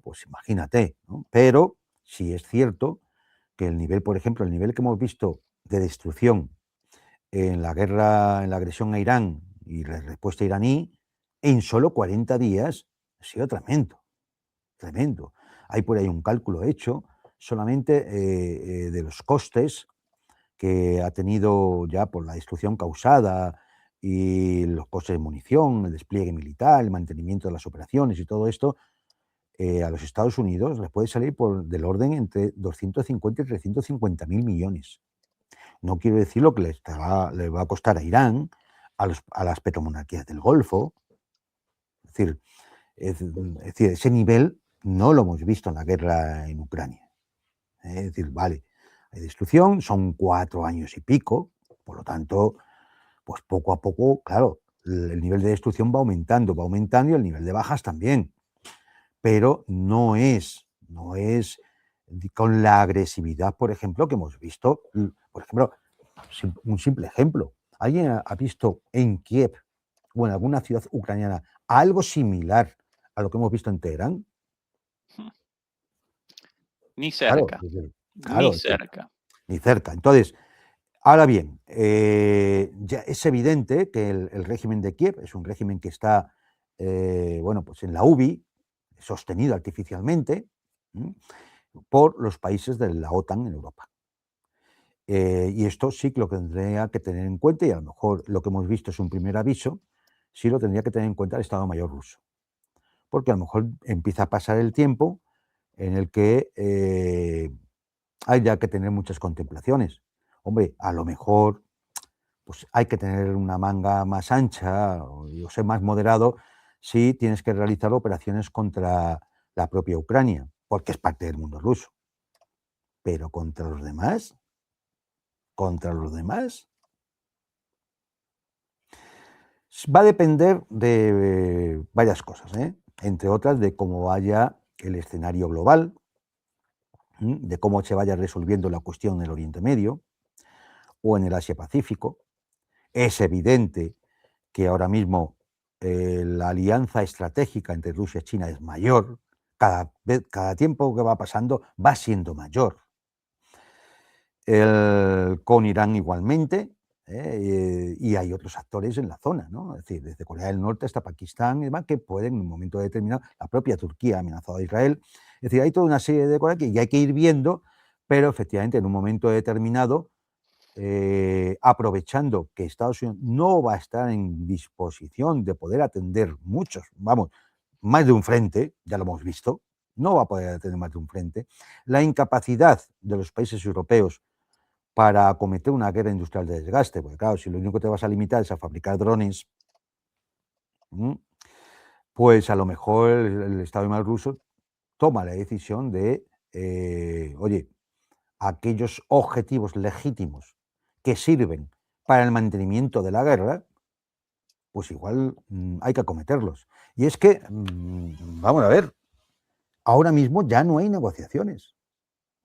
pues imagínate, ¿no? Pero sí es cierto que el nivel, por ejemplo, el nivel que hemos visto de destrucción en la guerra, en la agresión a Irán y la respuesta iraní, en solo 40 días ha sido tremendo, tremendo. Hay por ahí un cálculo hecho solamente de los costes que ha tenido ya por la destrucción causada y los costes de munición, el despliegue militar, el mantenimiento de las operaciones y todo esto, a los Estados Unidos les puede salir del orden entre 250 y 350 mil millones. No quiero decir lo que le va a costar a Irán, a las petromonarquías del Golfo. Es decir, ese nivel no lo hemos visto en la guerra en Ucrania. Es decir, vale, hay destrucción, son 4 años y pico, por lo tanto, pues poco a poco, claro, el nivel de destrucción va aumentando y el nivel de bajas también, pero no es con la agresividad, por ejemplo, que hemos visto. Por ejemplo, un simple ejemplo, ¿alguien ha visto en Kiev o en alguna ciudad ucraniana algo similar a lo que hemos visto en Teherán? Ni Claro, cerca, ni claro, cerca. ni cerca. Entonces, ahora bien, ya es evidente que el régimen de Kiev es un régimen que está, bueno, pues en la UBI, sostenido artificialmente por los países de la OTAN en Europa. Y esto sí que lo tendría que tener en cuenta y a lo mejor lo que hemos visto es un primer aviso sí lo tendría que tener en cuenta el Estado Mayor ruso, porque a lo mejor empieza a pasar el tiempo en el que hay ya que tener muchas contemplaciones. Hombre, a lo mejor pues hay que tener una manga más ancha o ser más moderado si tienes que realizar operaciones contra la propia Ucrania, porque es parte del mundo ruso. Pero contra los demás, va a depender de varias cosas, ¿eh? Entre otras de cómo vaya el escenario global, de cómo se vaya resolviendo la cuestión en el Oriente Medio o en el Asia-Pacífico. Es evidente que ahora mismo la alianza estratégica entre Rusia y China es mayor, cada tiempo que va pasando va siendo mayor. Con Irán igualmente, y hay otros actores en la zona, ¿no? Es decir, desde Corea del Norte hasta Pakistán y demás, que pueden en un momento determinado, la propia Turquía ha amenazado a Israel. Es decir, hay toda una serie de cosas que ya hay que ir viendo, pero efectivamente en un momento determinado, aprovechando que Estados Unidos no va a estar en disposición de poder atender muchos, vamos, más de un frente, ya lo hemos visto, no va a poder atender más de un frente, la incapacidad de los países europeos para acometer una guerra industrial de desgaste, porque claro, si lo único que te vas a limitar es a fabricar drones, pues a lo mejor el Estado Mayor ruso toma la decisión de, oye, aquellos objetivos legítimos que sirven para el mantenimiento de la guerra, pues igual hay que acometerlos. Y es que, vamos a ver, ahora mismo ya no hay negociaciones.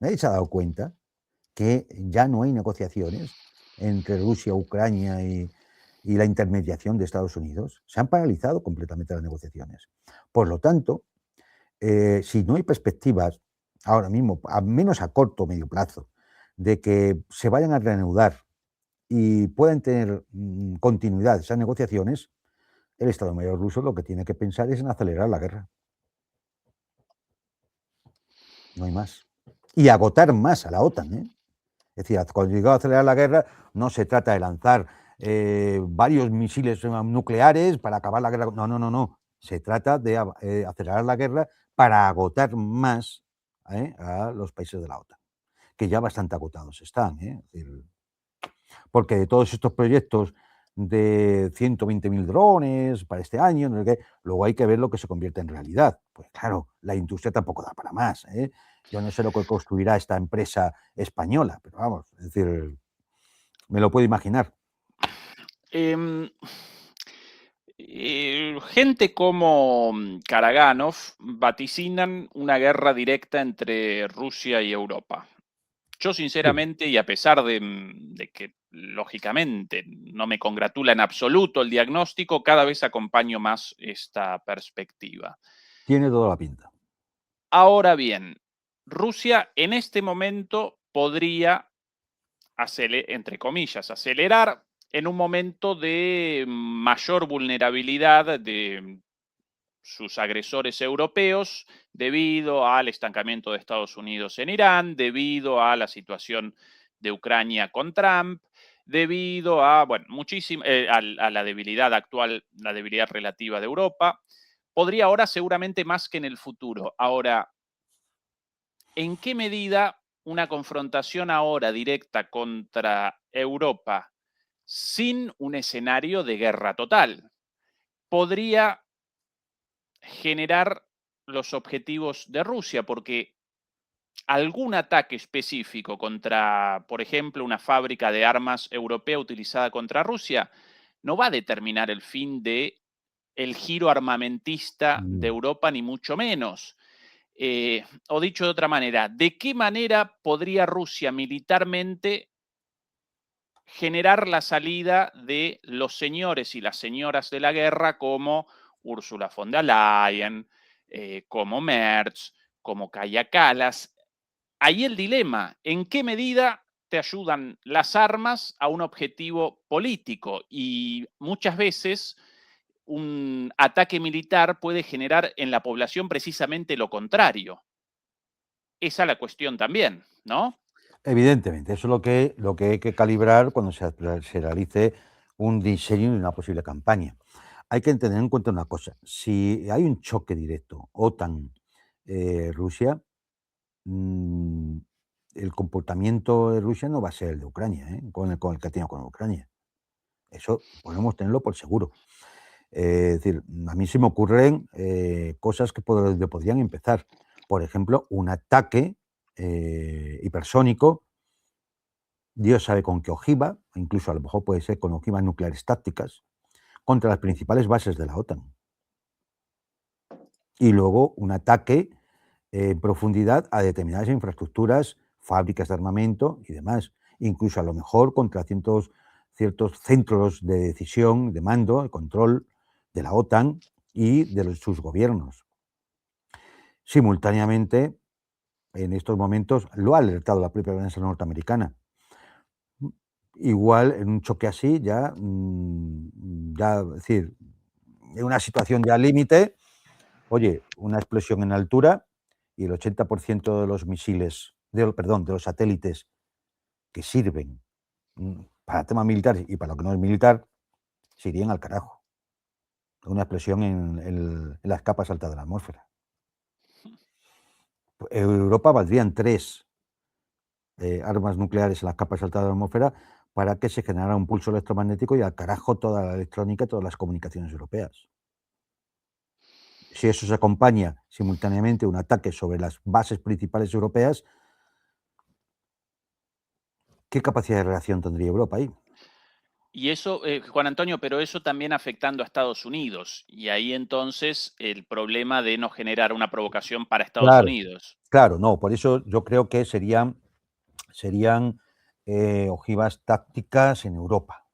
¿Nadie se ha dado cuenta que ya no hay negociaciones entre Rusia, Ucrania y la intermediación de Estados Unidos? Se han paralizado completamente las negociaciones. Por lo tanto, si no hay perspectivas ahora mismo, al menos a corto o medio plazo, de que se vayan a reanudar y puedan tener continuidad esas negociaciones, el Estado Mayor ruso lo que tiene que pensar es en acelerar la guerra. No hay más. Y agotar más a la OTAN, ¿eh? Es decir, cuando digo acelerar la guerra, no se trata de lanzar varios misiles nucleares para acabar la guerra. No, no, no, no. Se trata de acelerar la guerra para agotar más a los países de la OTAN, que ya bastante agotados están. Es decir, porque de todos estos proyectos de 120.000 drones para este año, no sé qué, luego hay que ver lo que se convierte en realidad. Pues claro, la industria tampoco da para más, ¿eh? Yo no sé lo que construirá esta empresa española, pero vamos, es decir, me lo puedo imaginar. Gente como Karaganov vaticinan una guerra directa entre Rusia y Europa. Yo Sí, sinceramente, y a pesar de que lógicamente no me congratula en absoluto el diagnóstico, cada vez acompaño más esta perspectiva. tiene toda la pinta. Ahora bien, Rusia en este momento podría, entre comillas, acelerar en un momento de mayor vulnerabilidad de sus agresores europeos debido al estancamiento de Estados Unidos en Irán, debido a la situación de Ucrania con Trump, debido a, bueno, a la debilidad actual, la debilidad relativa de Europa. Podría ahora seguramente más que en el futuro. Ahora, ¿en qué medida una confrontación ahora directa contra Europa sin un escenario de guerra total podría generar los objetivos de Rusia? Porque algún ataque específico contra, por ejemplo, una fábrica de armas europea utilizada contra Rusia no va a determinar el fin de el giro armamentista de No. Europa, ni mucho menos. O dicho de otra manera, ¿de qué manera podría Rusia militarmente generar la salida de los señores y las señoras de la guerra como Ursula von der Leyen, como Merz, como Kaja Kallas? Ahí el dilema, ¿en qué medida te ayudan las armas a un objetivo político? Y muchas veces un ataque militar puede generar en la población precisamente lo contrario. Esa es la cuestión también, ¿no? Evidentemente, eso es lo que hay que calibrar cuando se realice un diseño de una posible campaña. hay que tener en cuenta una cosa. Si hay un choque directo OTAN-Rusia, el comportamiento de Rusia no va a ser el de Ucrania, con el que ha tenido con Ucrania. Eso podemos tenerlo por seguro. Es decir, a mí se me ocurren cosas que podrían empezar. Por ejemplo, un ataque hipersónico, Dios sabe con qué ojiva, incluso a lo mejor puede ser con ojivas nucleares tácticas, contra las principales bases de la OTAN. Y luego un ataque en profundidad a determinadas infraestructuras, fábricas de armamento y demás. Incluso a lo mejor contra ciertos centros de decisión, de mando, de control de la OTAN y de sus gobiernos. Simultáneamente, en estos momentos, lo ha alertado la propia prensa norteamericana. Igual en un choque así, ya, es decir, en una situación ya límite, oye, una explosión en altura y el 80% de los misiles, de los satélites que sirven para temas militares y para lo que no es militar, se irían al carajo. Una explosión en las capas altas de la atmósfera. Europa valdrían 3 armas nucleares en las capas altas de la atmósfera para que se generara un pulso electromagnético y al carajo toda la electrónica, todas las comunicaciones europeas. Si eso se acompaña simultáneamente a un ataque sobre las bases principales europeas, ¿qué capacidad de reacción tendría Europa ahí? Y eso, Juan Antonio, pero eso también afectando a Estados Unidos. Y ahí entonces el problema de no generar una provocación para Estados Claro, Unidos. claro, no, por eso yo creo que serían ojivas tácticas en Europa.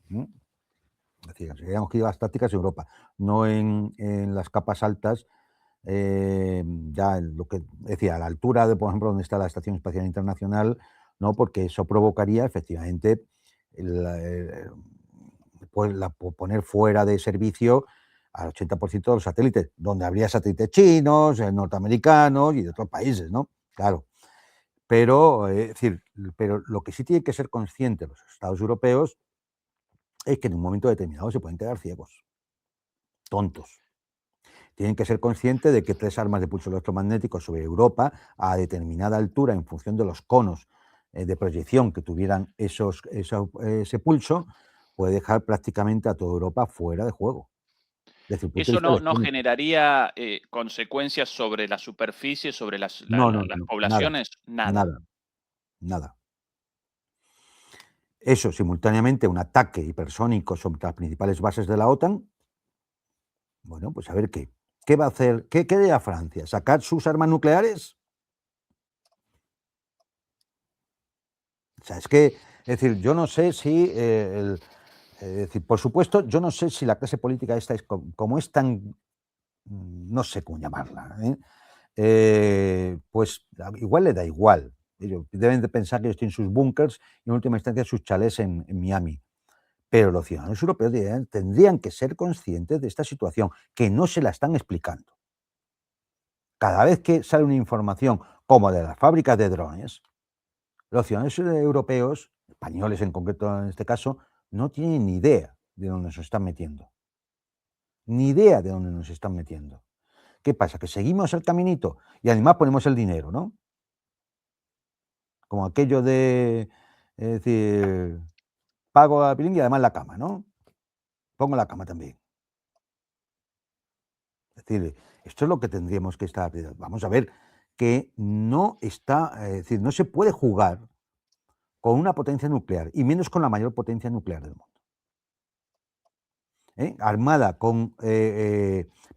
Es decir, serían ojivas tácticas en Europa, no en las capas altas, ya en lo que decía, a la altura de, por ejemplo, donde está la Estación Espacial Internacional, ¿no? Porque eso provocaría efectivamente poner fuera de servicio al 80% de los satélites, donde habría satélites chinos, norteamericanos y de otros países, ¿no? Claro. Pero, pero lo que sí tienen que ser conscientes los Estados europeos es que en un momento determinado se pueden quedar ciegos, tontos. Tienen que ser conscientes de que 3 armas de pulso electromagnético sobre Europa a determinada altura, en función de los conos de proyección que tuvieran ese pulso, puede dejar prácticamente a toda Europa fuera de juego. Desde el punto de ¿Eso vista no electrónico. generaría consecuencias sobre la superficie, sobre las No, no, las no, nada, poblaciones? Nada. nada, nada. Eso, simultáneamente, un ataque hipersónico sobre las principales bases de la OTAN. Bueno, pues a ver qué. ¿Qué va a hacer? ¿Qué haría Francia? ¿Sacar sus armas nucleares? O sea, es decir, yo no sé si, es decir, por supuesto, yo no sé si la clase política esta es como es tan, no sé cómo llamarla, pues igual le da igual. Ellos deben de pensar que ellos tienen sus búnkers y en última instancia sus chalés en Miami. Pero los ciudadanos europeos tendrían que ser conscientes de esta situación, que no se la están explicando. Cada vez que sale una información como de las fábricas de drones, los ciudadanos europeos, españoles en concreto en este caso, no tienen ni idea de dónde nos están metiendo. Ni idea de dónde nos están metiendo. ¿Qué pasa? Que seguimos el caminito y además ponemos el dinero, ¿no? Como aquello de, es decir, pago la piringa y además la cama, ¿no? Pongo la cama también. Es decir, esto es lo que tendríamos que estar. Vamos a ver que no está, es decir, no se puede jugar con una potencia nuclear y menos con la mayor potencia nuclear del mundo. Armada con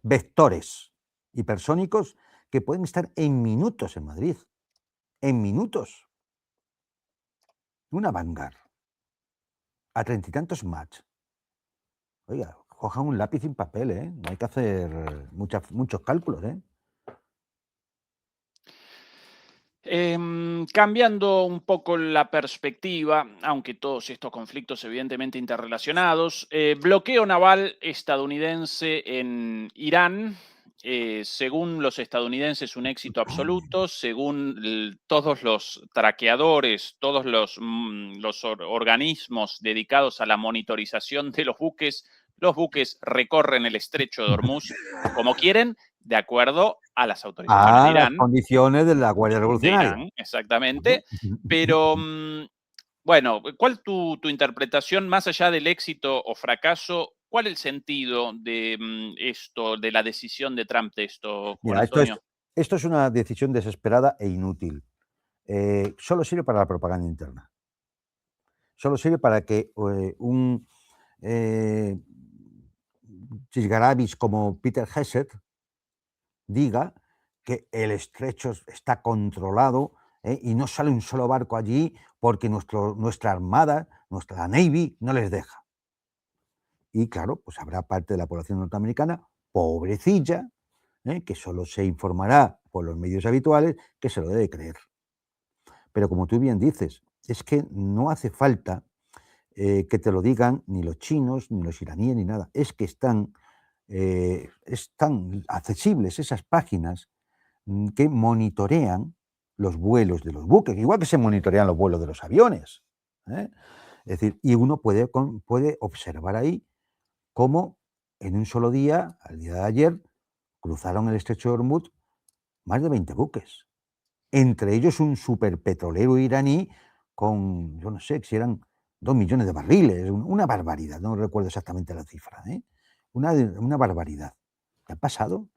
vectores hipersónicos que pueden estar en minutos en Madrid. En minutos. Una Vanguard a 30 y tantos Mach. Oiga, cojan un lápiz y un papel, ¿eh? No hay que hacer muchos cálculos, ¿eh? Cambiando un poco la perspectiva, aunque todos estos conflictos evidentemente interrelacionados, bloqueo naval estadounidense en Irán, según los estadounidenses un éxito absoluto, según todos los traqueadores, todos los organismos dedicados a la monitorización de los buques, los buques recorren el estrecho de Hormuz como quieren, de acuerdo a las autorizaciones de A las Irán. condiciones de la Guardia De Revolucionaria. Irán, exactamente. Pero, bueno, ¿cuál tu interpretación, más allá del éxito o fracaso, cuál el sentido de esto, de la decisión de Trump de esto, Juan Mira, Antonio? esto es una decisión desesperada e inútil. Solo sirve para la propaganda interna. Solo sirve para que un chisgarabis como Peter Hesed diga que el estrecho está controlado y no sale un solo barco allí porque nuestra armada, nuestra Navy, no les deja. Y claro, pues habrá parte de la población norteamericana, pobrecilla, que solo se informará por los medios habituales, que se lo debe creer. Pero como tú bien dices, es que no hace falta que te lo digan ni los chinos, ni los iraníes, ni nada. Es que están accesibles esas páginas que monitorean los vuelos de los buques, igual que se monitorean los vuelos de los aviones. Es decir, y uno puede observar ahí cómo en un solo día, al día de ayer, cruzaron el estrecho de Hormuz más de 20 buques. Entre ellos un superpetrolero iraní con, yo no sé, si eran 2 millones de barriles, una barbaridad, no recuerdo exactamente la cifra, una barbaridad. ¿Qué ha pasado?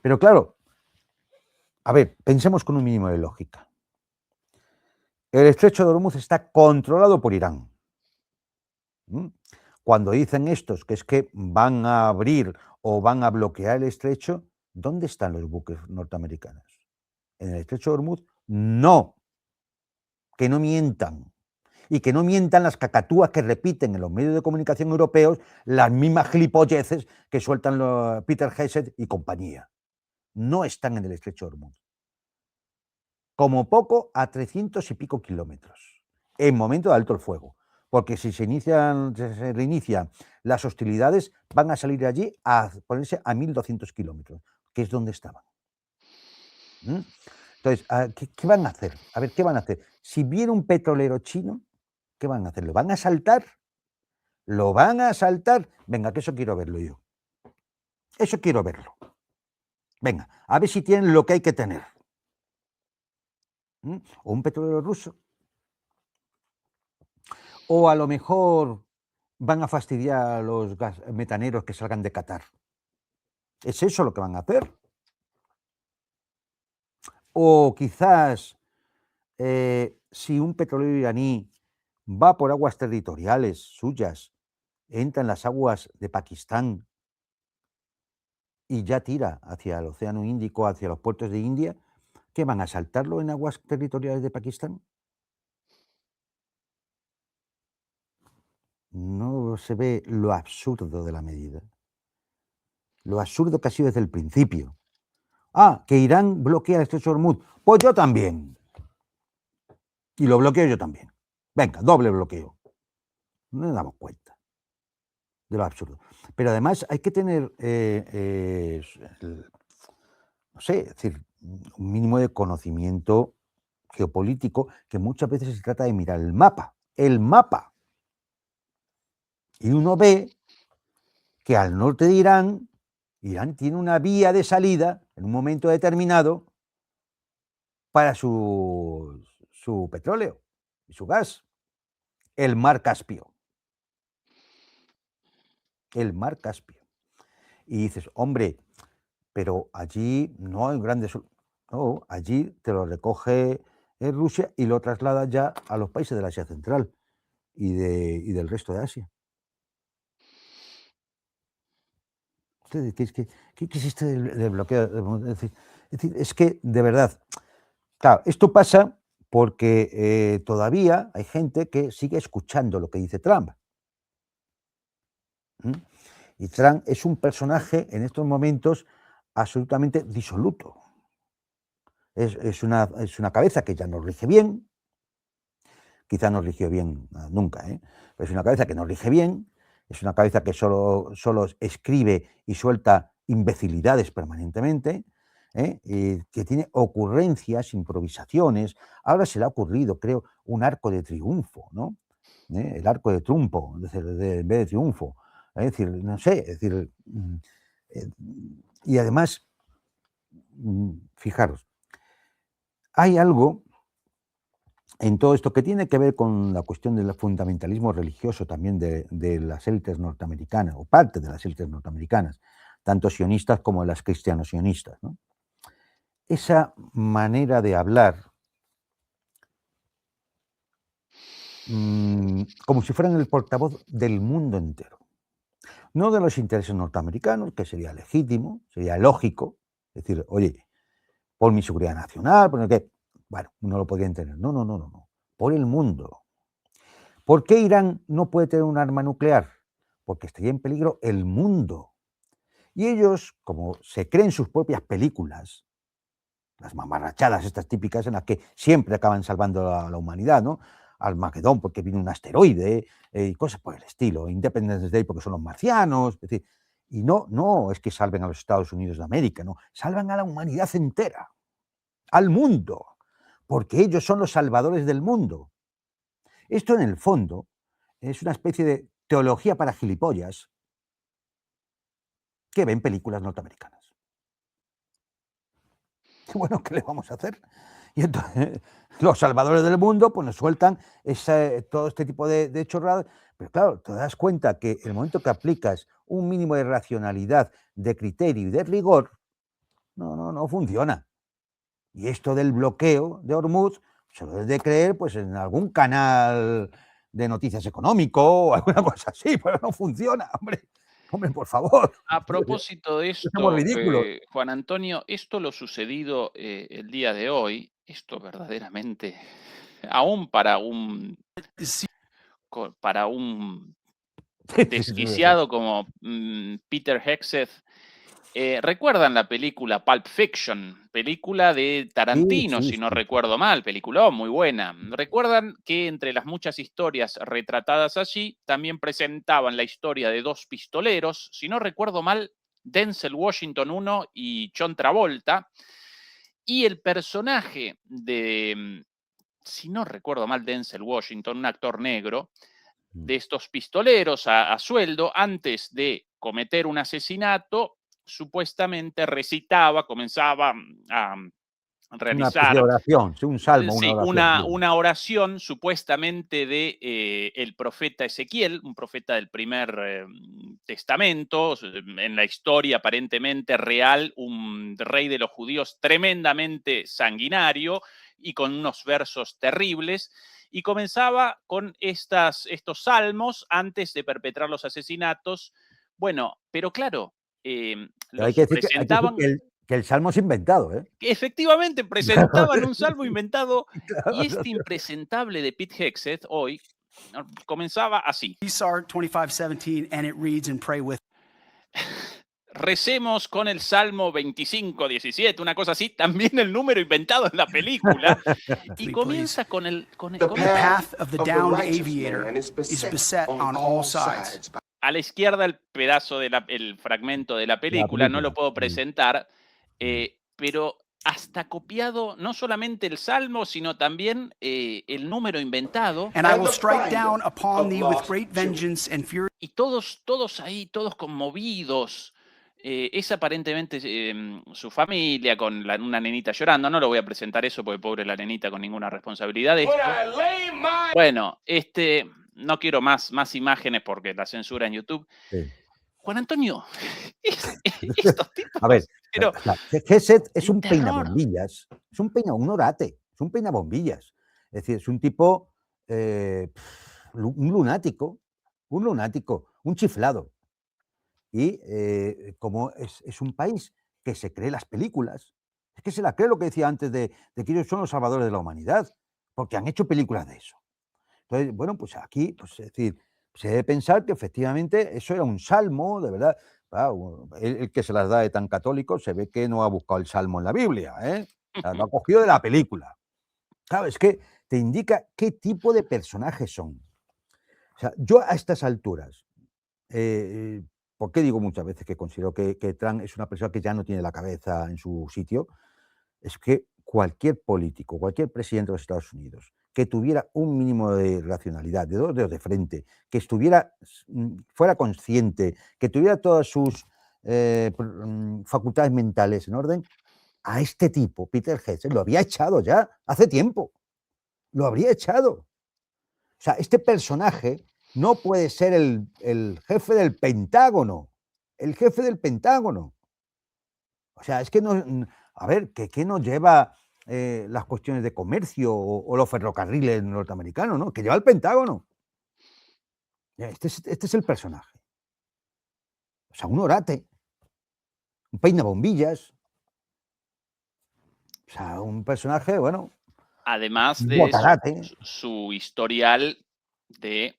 Pero claro, a ver, pensemos con un mínimo de lógica. El estrecho de Hormuz está controlado por Irán. Cuando dicen estos que es que van a abrir o van a bloquear el estrecho, ¿dónde están los buques norteamericanos? ¿En el estrecho de Hormuz? No. Que no mientan. Y que no mientan las cacatúas que repiten en los medios de comunicación europeos las mismas gilipolleces que sueltan Peter Hesed y compañía. No están en el estrecho de Hormuz. Como poco a 300 y pico kilómetros, en momento de alto el fuego. Porque si se reinician las hostilidades, van a salir de allí a ponerse a 1.200 kilómetros, que es donde estaban. Entonces, ¿qué van a hacer? A ver, ¿qué van a hacer? Si viene un petrolero chino, ¿qué van a hacer? ¿Lo van a asaltar? ¿Lo van a asaltar? Venga, que eso quiero verlo yo. Eso quiero verlo. Venga, a ver si tienen lo que hay que tener. O un petrolero ruso. O a lo mejor van a fastidiar a los metaneros que salgan de Qatar. ¿Es eso lo que van a hacer? O quizás si un petrolero iraní va por aguas territoriales suyas, entra en las aguas de Pakistán y ya tira hacia el Océano Índico, hacia los puertos de India, ¿qué van a asaltarlo en aguas territoriales de Pakistán? No se ve lo absurdo de la medida. Lo absurdo que ha sido desde el principio. Que Irán bloquea el estrecho de Hormuz. Pues yo también. Y lo bloqueo yo también. Venga, doble bloqueo. No nos damos cuenta de lo absurdo. Pero además hay que tener, no sé, es decir, un mínimo de conocimiento geopolítico, que muchas veces se trata de mirar el mapa. El mapa. Y uno ve que al norte de Irán, Irán tiene una vía de salida en un momento determinado para su petróleo y su gas, el mar Caspio. El mar Caspio. Y dices, hombre, pero allí no hay grandes... No, allí te lo recoge Rusia y lo traslada ya a los países de la Asia Central y del resto de Asia. ¿Qué es esto del bloqueo? Es que, de verdad, claro, esto pasa porque todavía hay gente que sigue escuchando lo que dice Trump. Y Trump es un personaje en estos momentos absolutamente disoluto. Es una cabeza que ya no rige bien, quizá no rigió bien nunca, pero es una cabeza que no rige bien, es una cabeza que solo escribe y suelta imbecilidades permanentemente, y que tiene ocurrencias, improvisaciones. Ahora se le ha ocurrido, creo, un arco de triunfo, ¿no? El arco de triunfo, en vez de triunfo. Es decir, no sé, es decir, y además, fijaros, hay algo en todo esto que tiene que ver con la cuestión del fundamentalismo religioso también de las élites norteamericanas, o parte de las élites norteamericanas, tanto sionistas como las cristiano-sionistas, ¿no? Esa manera de hablar como si fueran el portavoz del mundo entero. No de los intereses norteamericanos, que sería legítimo, sería lógico, decir, oye, por mi seguridad nacional, por el que, bueno, uno lo podría entender. No, no, no, no, no. Por el mundo. ¿Por qué Irán no puede tener un arma nuclear? Porque estaría en peligro el mundo. Y ellos, como se creen sus propias películas, las mamarrachadas estas típicas en las que siempre acaban salvando a la humanidad, ¿no? Armagedón porque viene un asteroide y cosas por el estilo, Independence Day porque son los marcianos, es decir, y no es que salven a los Estados Unidos de América, no, salvan a la humanidad entera, al mundo, porque ellos son los salvadores del mundo. Esto en el fondo es una especie de teología para gilipollas que ven películas norteamericanas. Bueno, ¿qué le vamos a hacer? Y entonces los salvadores del mundo pues nos sueltan todo este tipo de chorradas, pero claro, te das cuenta que el momento que aplicas un mínimo de racionalidad, de criterio y de rigor, no funciona. Y esto del bloqueo de Hormuz se lo debes de creer pues en algún canal de noticias económico o alguna cosa así, pero no funciona, hombre, por favor. A propósito de Somos esto, ridículos. Juan Antonio, esto lo sucedido el día de hoy, esto verdaderamente, aún para un desquiciado como Peter Hegseth, ¿recuerdan la película Pulp Fiction? Película de Tarantino, Sí, si no sí. recuerdo mal, película muy buena. ¿Recuerdan que entre las muchas historias retratadas allí también presentaban la historia de dos pistoleros, si no recuerdo mal, Denzel Washington uno y John Travolta? Y el personaje de, si no recuerdo mal, Denzel Washington, un actor negro, de estos pistoleros a sueldo, antes de cometer un asesinato, supuestamente recitaba, comenzaba a Una especie de realizar oración, sí, un salmo, una sí, oración. una oración supuestamente de el profeta Ezequiel, un profeta del primer testamento, en la historia aparentemente real, un rey de los judíos tremendamente sanguinario y con unos versos terribles, y comenzaba con estos salmos antes de perpetrar los asesinatos. Bueno, pero claro, Pero hay los que decir presentaban. que el salmo es inventado, ¿eh? Que efectivamente presentaban un salmo inventado, y Claro. este impresentable de Pete Hegseth hoy comenzaba así. Start 25:17 and it reads and pray with. Recemos con el Salmo 25:17, una cosa así, también el número inventado en la película, y comienza con el The path of the downed aviator is beset on all sides. a la izquierda el pedazo el fragmento de la película, no lo puedo presentar, pero hasta copiado no solamente el salmo, sino también el número inventado. And I will strike down upon thee with great vengeance and fury. Y todos ahí, todos conmovidos. Es aparentemente su familia con una nenita llorando. No lo voy a presentar eso porque pobre la nenita con ninguna responsabilidad de esto. Bueno, no quiero más imágenes porque la censura en YouTube. Sí. Juan Antonio, estos tipos. A ver, pero Hegseth es un terror. peinabombillas, es un orate, es un peinabombillas. Es decir, es un tipo, un lunático, un chiflado. Y como es un país que se cree las películas, es que se la cree lo que decía antes de que ellos son los salvadores de la humanidad, porque han hecho películas de eso. Entonces, bueno, pues aquí, pues es decir, se debe pensar que efectivamente eso era un salmo, de verdad. Claro, el que se las da de tan católico se ve que no ha buscado el salmo en la Biblia, ¿eh? O sea, lo ha cogido de la película. Claro, es que te indica qué tipo de personajes son. O sea, yo a estas alturas, ¿por qué digo muchas veces que considero que Trump es una persona que ya no tiene la cabeza en su sitio? Es que cualquier político, cualquier presidente de los Estados Unidos que tuviera un mínimo de racionalidad, de dos dedos de frente, que fuera consciente, que tuviera todas sus facultades mentales en orden, a este tipo, Peter Hegseth, lo había echado ya hace tiempo. Lo habría echado. O sea, este personaje no puede ser el jefe del Pentágono. El jefe del Pentágono. O sea, es que no. A ver, ¿qué nos lleva las cuestiones de comercio o los ferrocarriles norteamericanos, ¿no? Que lleva el Pentágono. Este es el personaje. O sea, un orate, un peinabombillas. O sea, un personaje, bueno. Además Un de botarate. su historial de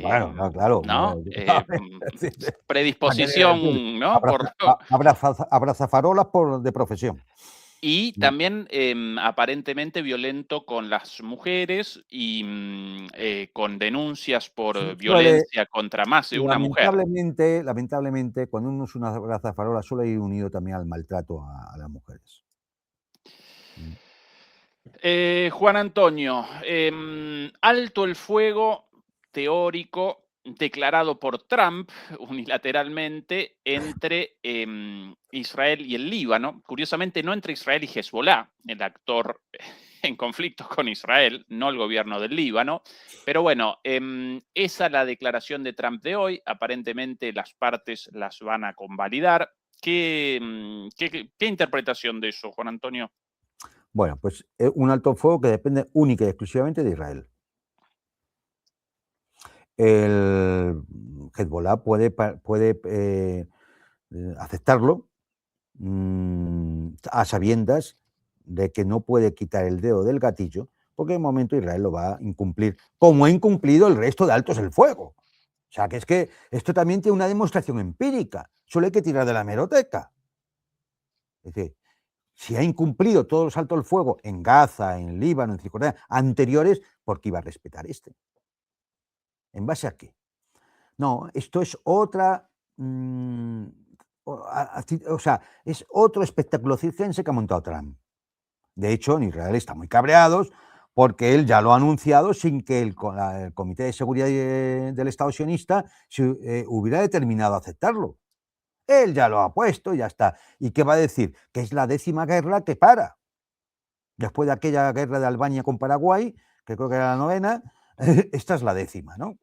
bueno, claro. ¿no? Predisposición, ¿no? Abrazafarolas de profesión. Y también aparentemente violento con las mujeres y con denuncias por violencia contra más de una mujer. Lamentablemente, cuando uno es una abrazafarola, suele ir unido también al maltrato a las mujeres. Juan Antonio, alto el fuego teórico declarado por Trump unilateralmente entre Israel y el Líbano. Curiosamente, no entre Israel y Hezbollah, el actor en conflicto con Israel, no el gobierno del Líbano. Pero bueno, esa es la declaración de Trump de hoy. Aparentemente las partes las van a convalidar. ¿Qué interpretación de eso, Juan Antonio? Bueno, pues un alto el fuego que depende única y exclusivamente de Israel. El Hezbollah puede aceptarlo a sabiendas de que no puede quitar el dedo del gatillo, porque en un momento Israel lo va a incumplir, como ha incumplido el resto de altos el fuego. O sea, que es que esto también tiene una demostración empírica, solo hay que tirar de la hemeroteca. Es decir, si ha incumplido todos los altos el fuego en Gaza, en Líbano, en Cisjordania, anteriores, ¿por qué iba a respetar este? ¿En base a qué? No, esto es otra... o sea, es otro espectáculo circense que ha montado Trump. De hecho, en Israel están muy cabreados porque él ya lo ha anunciado sin que el Comité de Seguridad del Estado sionista hubiera determinado aceptarlo. Él ya lo ha puesto, ya está. ¿Y qué va a decir? Que es la 10ª guerra que para. Después de aquella guerra de Albania con Paraguay, que creo que era la 9ª, esta es la 10ª, ¿no?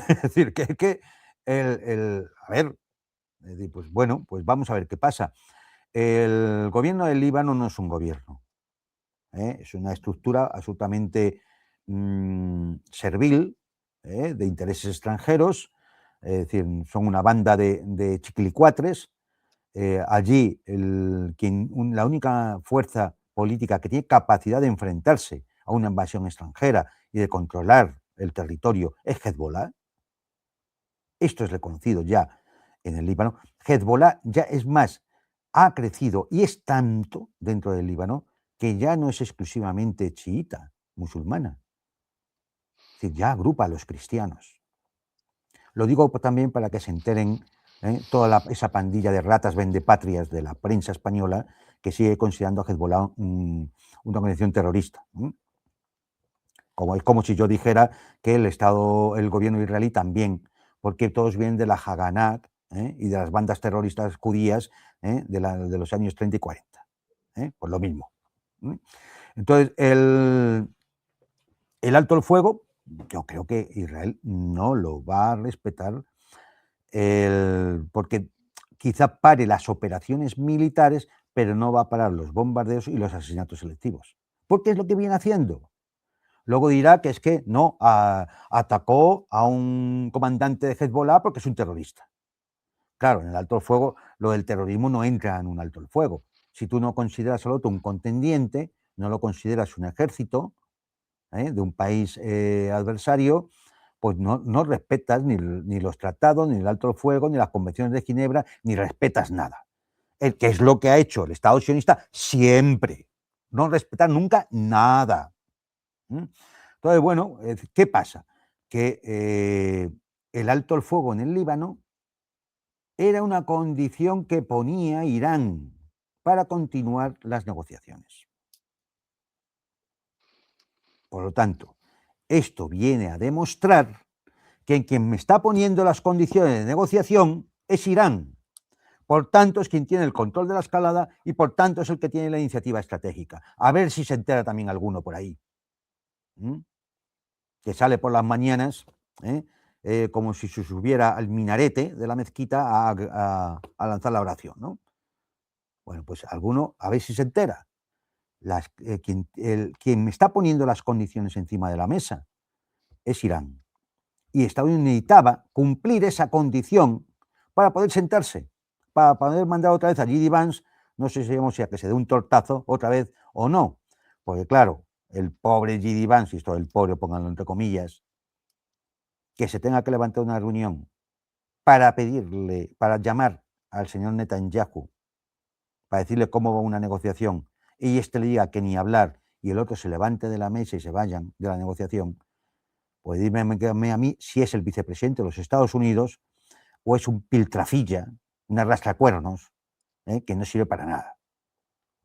Es decir, que a ver, pues bueno, pues vamos a ver qué pasa. El gobierno del Líbano no es un gobierno, es una estructura absolutamente servil, de intereses extranjeros, es decir, son una banda de chiquilicuatres. Allí la única fuerza política que tiene capacidad de enfrentarse a una invasión extranjera y de controlar el territorio es Hezbollah. Esto es reconocido ya en el Líbano. Hezbollah ya es más, ha crecido y es tanto dentro del Líbano que ya no es exclusivamente chiita, musulmana. Es decir, ya agrupa a los cristianos. Lo digo también para que se enteren toda esa pandilla de ratas vendepatrias de la prensa española que sigue considerando a Hezbollah una organización terrorista. Es como si yo dijera que el gobierno israelí también, porque todos vienen de la Haganah y de las bandas terroristas judías de los años 30 y 40. Pues lo mismo. Entonces, el alto el fuego, yo creo que Israel no lo va a respetar porque quizá pare las operaciones militares, pero no va a parar los bombardeos y los asesinatos selectivos. Porque es lo que viene haciendo. Luego dirá que es que no, atacó a un comandante de Hezbollah porque es un terrorista. Claro, en el alto el fuego, lo del terrorismo no entra en un alto el fuego. Si tú no consideras al otro un contendiente, no lo consideras un ejército de un país adversario, pues no respetas ni los tratados, ni el alto el fuego, ni las convenciones de Ginebra, ni respetas nada. Que es lo que ha hecho el Estado sionista siempre. No respetar nunca nada. Entonces, bueno, ¿qué pasa? Que el alto el fuego en el Líbano era una condición que ponía Irán para continuar las negociaciones. Por lo tanto, esto viene a demostrar que quien me está poniendo las condiciones de negociación es Irán. Por tanto, es quien tiene el control de la escalada y por tanto es el que tiene la iniciativa estratégica. A ver si se entera también alguno por ahí. Que sale por las mañanas como si se subiera al minarete de la mezquita a lanzar la oración, ¿no? Bueno, pues alguno, a ver si se entera. Quien me está poniendo las condiciones encima de la mesa es Irán. Y Estados Unidos necesitaba cumplir esa condición para poder sentarse, para poder mandar otra vez a J.D. Vance, no sé si a que se dé un tortazo otra vez o no, porque claro, el pobre J.D. Vance, y esto el pobre, pónganlo entre comillas, que se tenga que levantar una reunión para pedirle, para llamar al señor Netanyahu, para decirle cómo va una negociación, y le diga que ni hablar, y el otro se levante de la mesa y se vayan de la negociación, pues dime a mí si es el vicepresidente de los Estados Unidos o es un piltrafilla, un arrastracuernos, que no sirve para nada,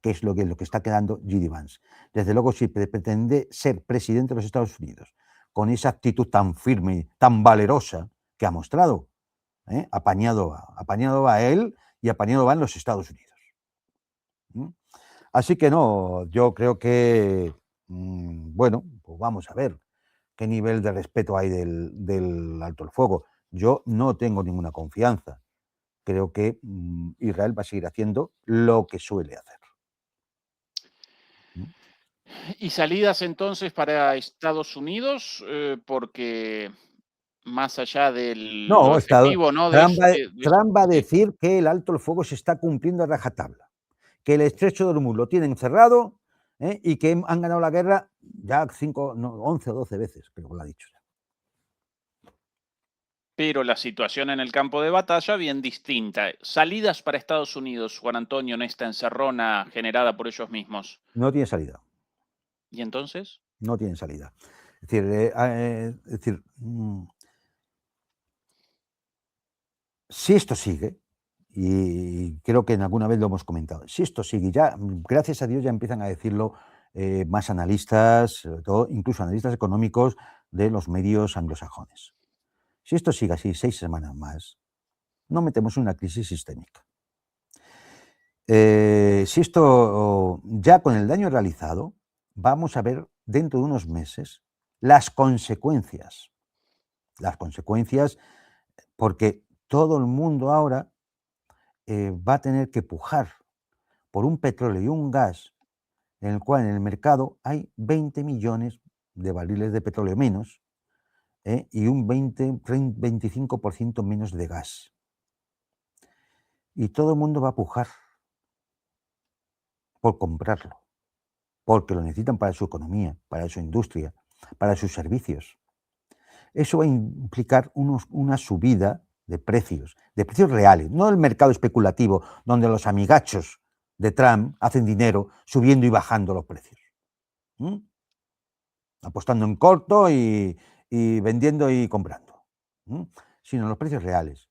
que es lo que está quedando J.D. Vance. Desde luego, si pretende ser presidente de los Estados Unidos con esa actitud tan firme, tan valerosa que ha mostrado, apañado va él y apañado van los Estados Unidos. Así que no, yo creo que, bueno, pues vamos a ver qué nivel de respeto hay del alto el fuego. Yo no tengo ninguna confianza. Creo que Israel va a seguir haciendo lo que suele hacer. ¿Y salidas entonces para Estados Unidos? Porque más allá de lo No, efectivo, ¿no? Trump va a sí. decir que el alto el fuego se está cumpliendo a rajatabla, que el estrecho de Hormuz lo tienen cerrado y que han ganado la guerra ya 11 o 12 veces, creo que lo ha dicho. Pero la situación en el campo de batalla bien distinta. Salidas para Estados Unidos, Juan Antonio, en esta encerrona generada por ellos mismos. No tiene salida. ¿Y entonces? No tienen salida. Es decir, si esto sigue, y creo que en alguna vez lo hemos comentado, si esto sigue, ya, gracias a Dios, ya empiezan a decirlo más analistas, sobre todo, incluso analistas económicos de los medios anglosajones. Si esto sigue así 6 semanas más, no metemos en una crisis sistémica. Si esto, ya con el daño realizado, vamos a ver dentro de unos meses las consecuencias. Las consecuencias, porque todo el mundo ahora va a tener que pujar por un petróleo y un gas en el cual en el mercado hay 20 millones de barriles de petróleo menos y un 25% menos de gas. Y todo el mundo va a pujar por comprarlo, porque lo necesitan para su economía, para su industria, para sus servicios. Eso va a implicar una subida de precios reales, no el mercado especulativo, donde los amigachos de Trump hacen dinero subiendo y bajando los precios. Apostando en corto y vendiendo y comprando. Sino los precios reales.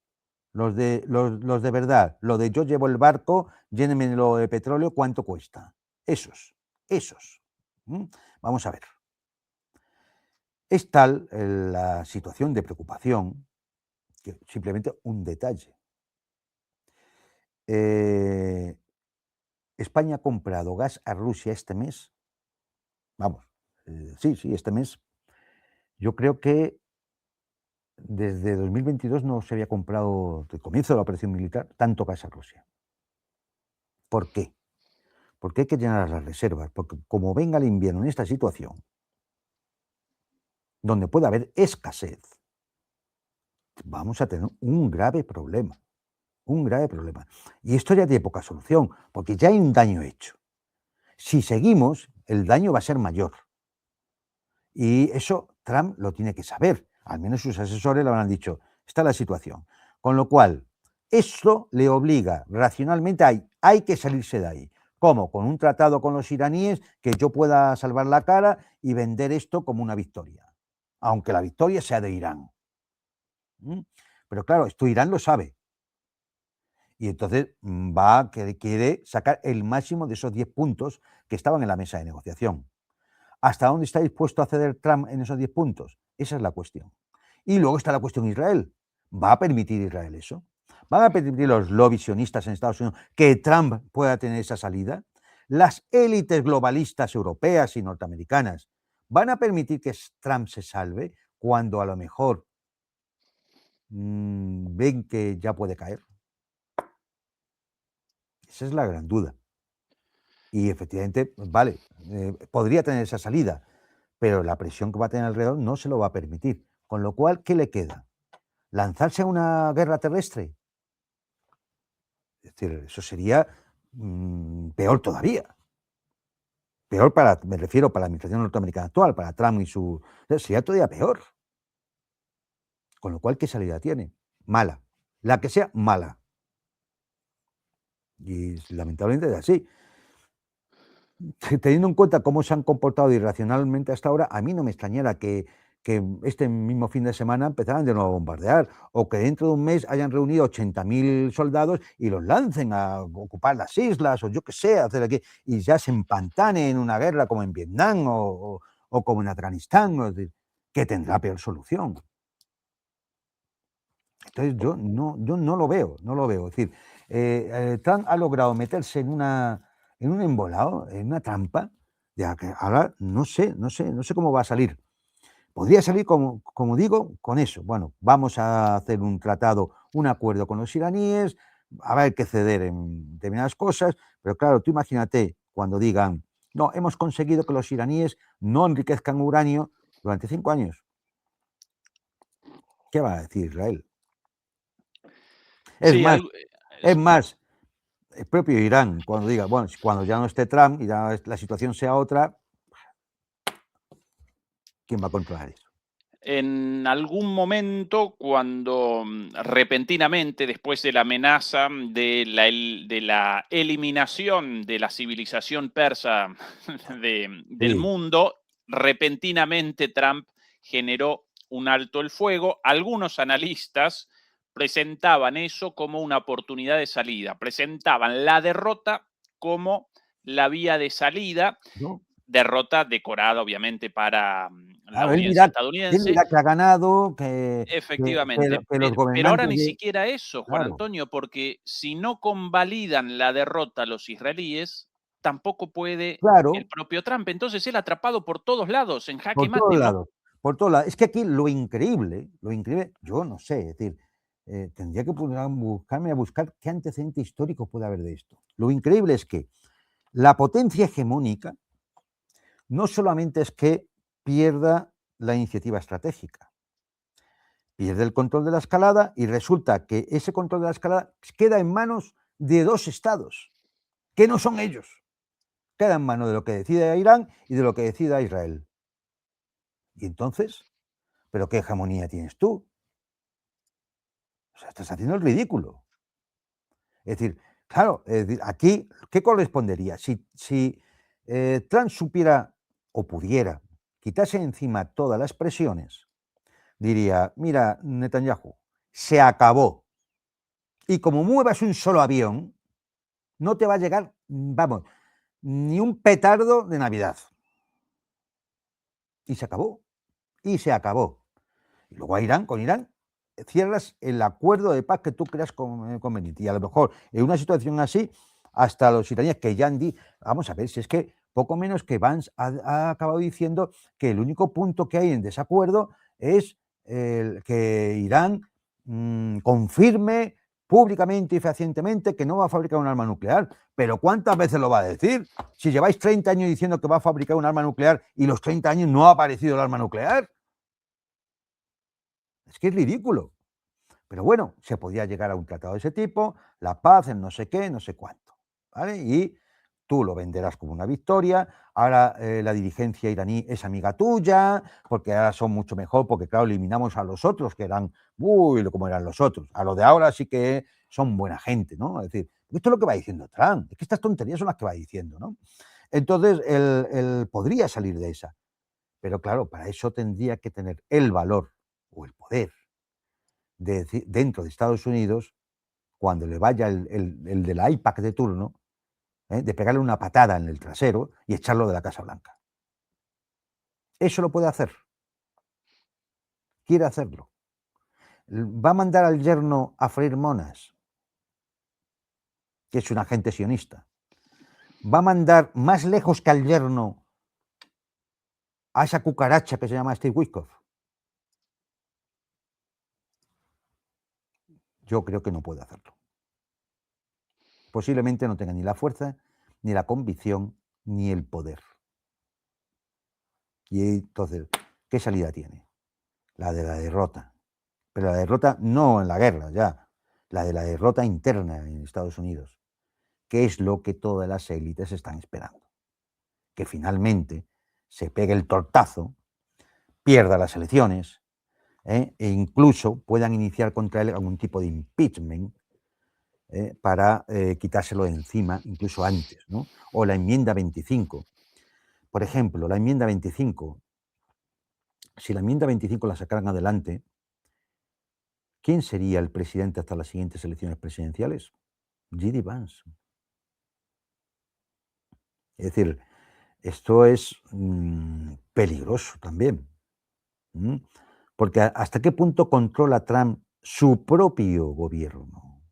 Los de verdad, lo de yo llevo el barco, llénenmelo de petróleo, ¿cuánto cuesta? Esos. Vamos a ver. Es tal la situación de preocupación que simplemente un detalle. España ha comprado gas a Rusia este mes. Vamos, sí, este mes. Yo creo que desde 2022 no se había comprado, desde el comienzo de la operación militar, tanto gas a Rusia. ¿Por qué? Porque hay que llenar las reservas, porque como venga el invierno en esta situación, donde puede haber escasez, vamos a tener un grave problema. Y esto ya tiene poca solución, porque ya hay un daño hecho. Si seguimos, el daño va a ser mayor. Y eso Trump lo tiene que saber. Al menos sus asesores le habrán dicho, está la situación. Con lo cual, esto le obliga racionalmente hay que salirse de ahí. ¿Cómo? Con un tratado con los iraníes que yo pueda salvar la cara y vender esto como una victoria. Aunque la victoria sea de Irán. Pero claro, esto Irán lo sabe. Y entonces quiere sacar el máximo de esos 10 puntos que estaban en la mesa de negociación. ¿Hasta dónde está dispuesto a ceder Trump en esos 10 puntos? Esa es la cuestión. Y luego está la cuestión Israel. ¿Va a permitir Israel eso? ¿Van a permitir los lobbies sionistas en Estados Unidos que Trump pueda tener esa salida? ¿Las élites globalistas europeas y norteamericanas van a permitir que Trump se salve cuando a lo mejor ven que ya puede caer? Esa es la gran duda. Y efectivamente, vale, podría tener esa salida, pero la presión que va a tener alrededor no se lo va a permitir. Con lo cual, ¿qué le queda? ¿Lanzarse a una guerra terrestre? Es decir, eso sería peor todavía. Peor me refiero para la administración norteamericana actual, para Trump y su... Sería todavía peor. Con lo cual, ¿qué salida tiene? Mala. La que sea, mala. Y lamentablemente es así. Teniendo en cuenta cómo se han comportado irracionalmente hasta ahora, a mí no me extrañara que este mismo fin de semana empezaran de nuevo a bombardear, o que dentro de un mes hayan reunido 80.000 soldados y los lancen a ocupar las islas, o yo qué sé, hacer aquí, y ya se empantanen en una guerra como en Vietnam o como en Afganistán, es decir, que tendrá peor solución. Entonces yo no lo veo, no lo veo. Es decir, Trump ha logrado meterse en un embolado, en una trampa, de que ahora no sé cómo va a salir. Podría salir, como digo, con eso. Bueno, vamos a hacer un tratado, un acuerdo con los iraníes, va a haber que ceder en determinadas cosas, pero claro, tú imagínate cuando digan, no, hemos conseguido que los iraníes no enriquezcan uranio durante 5 años. ¿Qué va a decir Israel? Es Sí, más, el propio Irán, cuando diga, bueno, cuando ya no esté Trump y ya la situación sea otra, ¿quién va a controlar eso? en algún momento, cuando repentinamente, después de la amenaza de la eliminación de la civilización persa del mundo, repentinamente Trump generó un alto el fuego. Algunos analistas presentaban eso como una oportunidad de salida, presentaban la derrota como la vía de salida. ¿No? Derrota decorada, obviamente, para la Claro, audiencia estadounidense. él dirá que ha ganado, que Efectivamente, los pero ahora gobernantes ni de... siquiera eso, Juan Claro, Antonio, porque si no convalidan la derrota los israelíes, tampoco puede el claro, propio Trump. Entonces él atrapado por todos lados, en jaque por todos mate, ¿no? lados, por todos lados. Es que aquí lo increíble, yo no sé, es decir, tendría que buscarme a buscar qué antecedente histórico puede haber de esto. Lo increíble es que la potencia hegemónica no solamente es que pierda la iniciativa estratégica, pierde el control de la escalada y resulta que ese control de la escalada queda en manos de 2 estados, que no son ellos. Queda en manos de lo que decida Irán y de lo que decida Israel. Y entonces, ¿pero qué hegemonía tienes tú? O sea, estás haciendo el ridículo. Es decir, claro, aquí, ¿qué correspondería? Si Trump supiera o pudiera quitarse encima todas las presiones, diría, mira, Netanyahu, se acabó. Y como muevas un solo avión, no te va a llegar, vamos, ni un petardo de Navidad. Y se acabó. Y se acabó. Y luego con Irán, cierras el acuerdo de paz que tú creas conveniente. Y a lo mejor en una situación así, hasta los iraníes que ya han dicho, vamos a ver, si es que poco menos que Vance ha acabado diciendo que el único punto que hay en desacuerdo es que Irán confirme públicamente y fehacientemente que no va a fabricar un arma nuclear. Pero ¿cuántas veces lo va a decir? Si lleváis 30 años diciendo que va a fabricar un arma nuclear y los 30 años no ha aparecido el arma nuclear. Es que es ridículo. Pero bueno, se podía llegar a un tratado de ese tipo, la paz, el no sé qué, no sé cuánto. ¿Vale? Y tú lo venderás como una victoria. Ahora la dirigencia iraní es amiga tuya, porque ahora son mucho mejor, porque claro, eliminamos a los otros que eran, uy, como eran los otros. A los de ahora sí que son buena gente, ¿no? Es decir, esto es lo que va diciendo Trump. Es que estas tonterías son las que va diciendo, ¿no? Entonces, él podría salir de esa. Pero claro, para eso tendría que tener el valor o el poder dentro de Estados Unidos, cuando le vaya el de la AIPAC de turno, de pegarle una patada en el trasero y echarlo de la Casa Blanca. Eso lo puede hacer. Quiere hacerlo. ¿Va a mandar al yerno a freír monas? Que es un agente sionista. ¿Va a mandar más lejos que al yerno a esa cucaracha que se llama Steve Witkoff? Yo creo que no puede hacerlo. Posiblemente no tenga ni la fuerza, ni la convicción, ni el poder. Y entonces, ¿qué salida tiene? La de la derrota. Pero la derrota no en la guerra, ya. La de la derrota interna en Estados Unidos, que es lo que todas las élites están esperando. Que finalmente se pegue el tortazo, pierda las elecciones, e incluso puedan iniciar contra él algún tipo de impeachment para quitárselo de encima, incluso antes, ¿no? O la enmienda 25. Por ejemplo, la enmienda 25, si la enmienda 25 la sacaran adelante, ¿quién sería el presidente hasta las siguientes elecciones presidenciales? J.D. Vance. Es decir, esto es peligroso también. Porque ¿hasta qué punto controla Trump su propio gobierno?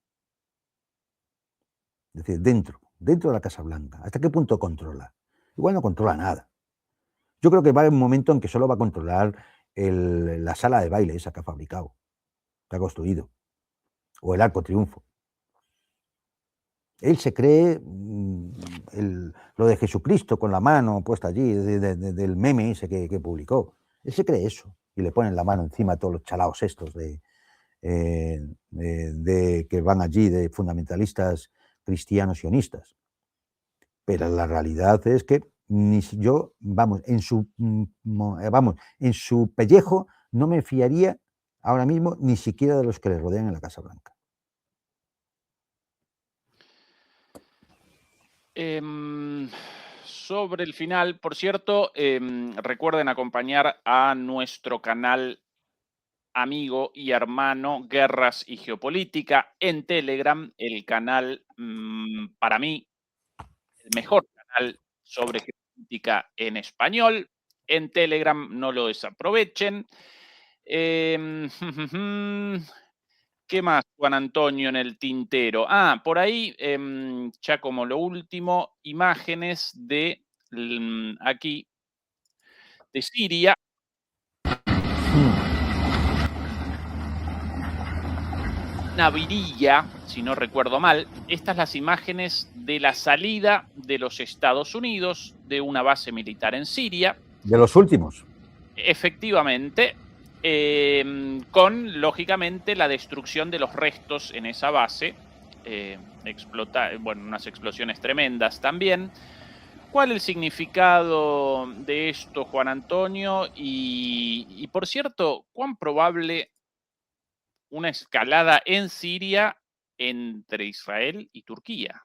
Es decir, dentro de la Casa Blanca. ¿Hasta qué punto controla? Igual no controla nada. Yo creo que va a haber un momento en que solo va a controlar la sala de baile esa que ha fabricado, que ha construido, o el Arco Triunfo. Él se cree lo de Jesucristo con la mano puesta allí, del meme ese que publicó. Él se cree eso y le ponen la mano encima a todos los chalaos estos que van allí, de fundamentalistas cristianos sionistas. Pero la realidad es que en su pellejo no me fiaría ahora mismo ni siquiera de los que le rodean en la Casa Blanca. Sobre el final, por cierto, recuerden acompañar a nuestro canal amigo y hermano Guerras y Geopolítica en Telegram, el canal, para mí, el mejor canal sobre geopolítica en español. En Telegram no lo desaprovechen. ¿Qué más, Juan Antonio, en el tintero? Por ahí, ya como lo último, imágenes de aquí, de Siria. Una virilla, si no recuerdo mal. Estas las imágenes de la salida de los Estados Unidos de una base militar en Siria. De los últimos. Efectivamente. Con, lógicamente, la destrucción de los restos en esa base. Unas explosiones tremendas también. ¿Cuál es el significado de esto, Juan Antonio? Y por cierto, ¿cuán probable una escalada en Siria entre Israel y Turquía?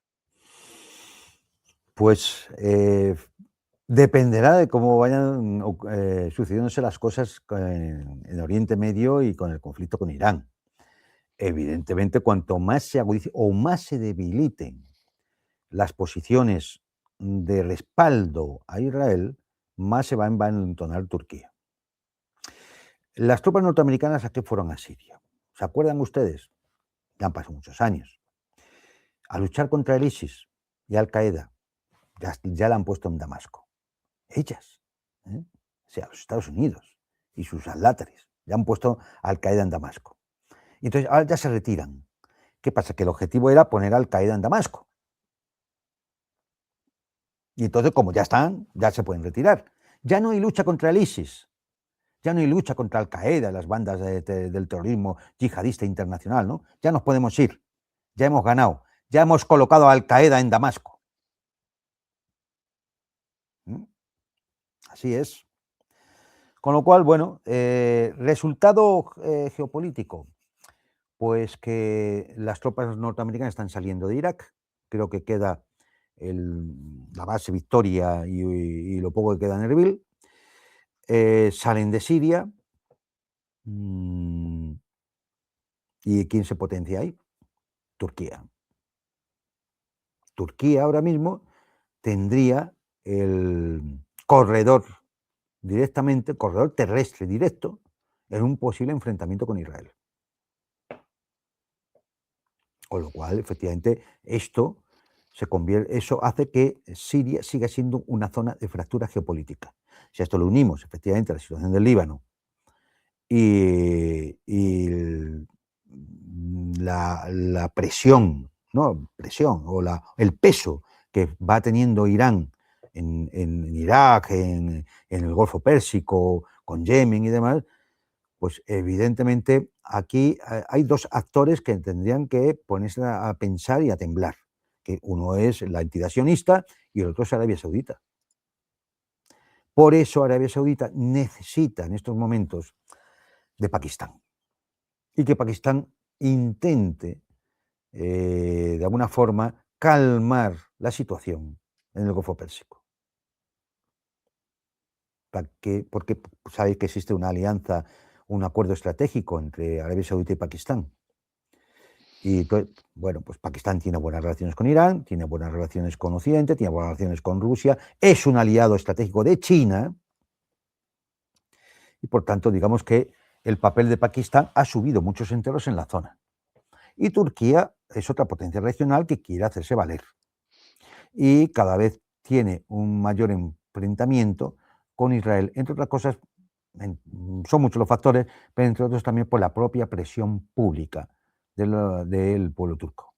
Pues dependerá de cómo vayan sucediéndose las cosas en Oriente Medio y con el conflicto con Irán. Evidentemente, cuanto más se agudice o más se debiliten las posiciones de respaldo a Israel, más se va a envalentonar Turquía. Las tropas norteamericanas, ¿a qué fueron a Siria? ¿Se acuerdan ustedes? Ya han pasado muchos años. A luchar contra el ISIS y Al-Qaeda. Ya la han puesto en Damasco. Ellas, o sea, los Estados Unidos y sus alátares, ya han puesto Al-Qaeda en Damasco. Y entonces ahora ya se retiran. ¿Qué pasa? Que el objetivo era poner Al-Qaeda en Damasco. Y entonces, como ya están, ya se pueden retirar. Ya no hay lucha contra el ISIS, ya no hay lucha contra Al-Qaeda, las bandas del terrorismo yihadista internacional, ¿no? Ya nos podemos ir, ya hemos ganado, ya hemos colocado a Al-Qaeda en Damasco. Así es. Con lo cual, bueno, resultado geopolítico, pues que las tropas norteamericanas están saliendo de Irak, creo que queda la base Victoria y lo poco que queda en Erbil, salen de Siria, ¿y quién se potencia ahí? Turquía. Turquía ahora mismo tendría el corredor directamente, corredor terrestre directo, en un posible enfrentamiento con Israel. Con lo cual, efectivamente, eso hace que Siria siga siendo una zona de fractura geopolítica. Si a esto lo unimos, efectivamente, a la situación del Líbano y la presión, ¿no? El peso que va teniendo Irán en Irak, en el Golfo Pérsico, con Yemen y demás, pues evidentemente aquí hay dos actores que tendrían que ponerse a pensar y a temblar, que uno es la entidad sionista y el otro es Arabia Saudita. Por eso Arabia Saudita necesita en estos momentos de Pakistán y que Pakistán intente de alguna forma calmar la situación en el Golfo Pérsico. Porque sabéis que existe una alianza, un acuerdo estratégico entre Arabia Saudita y Pakistán. Y bueno, pues Pakistán tiene buenas relaciones con Irán, tiene buenas relaciones con Occidente, tiene buenas relaciones con Rusia, es un aliado estratégico de China y por tanto digamos que el papel de Pakistán ha subido muchos enteros en la zona. Y Turquía es otra potencia regional que quiere hacerse valer. Y cada vez tiene un mayor enfrentamiento con Israel, entre otras cosas, son muchos los factores, pero entre otros también por la propia presión pública del pueblo turco.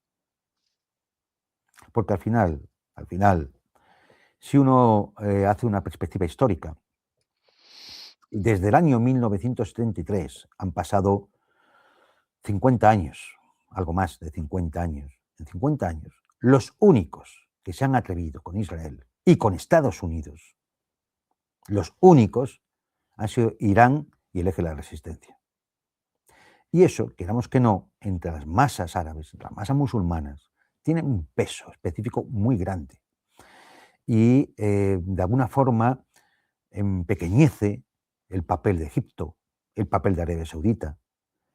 Porque al final, si uno hace una perspectiva histórica, desde el año 1973 han pasado 50 años, algo más de 50 años. En 50 años, los únicos que se han atrevido con Israel y con Estados Unidos, los únicos han sido Irán y el Eje de la Resistencia. Y eso, queramos que no, entre las masas árabes, entre las masas musulmanas, tiene un peso específico muy grande. Y de alguna forma empequeñece el papel de Egipto, el papel de Arabia Saudita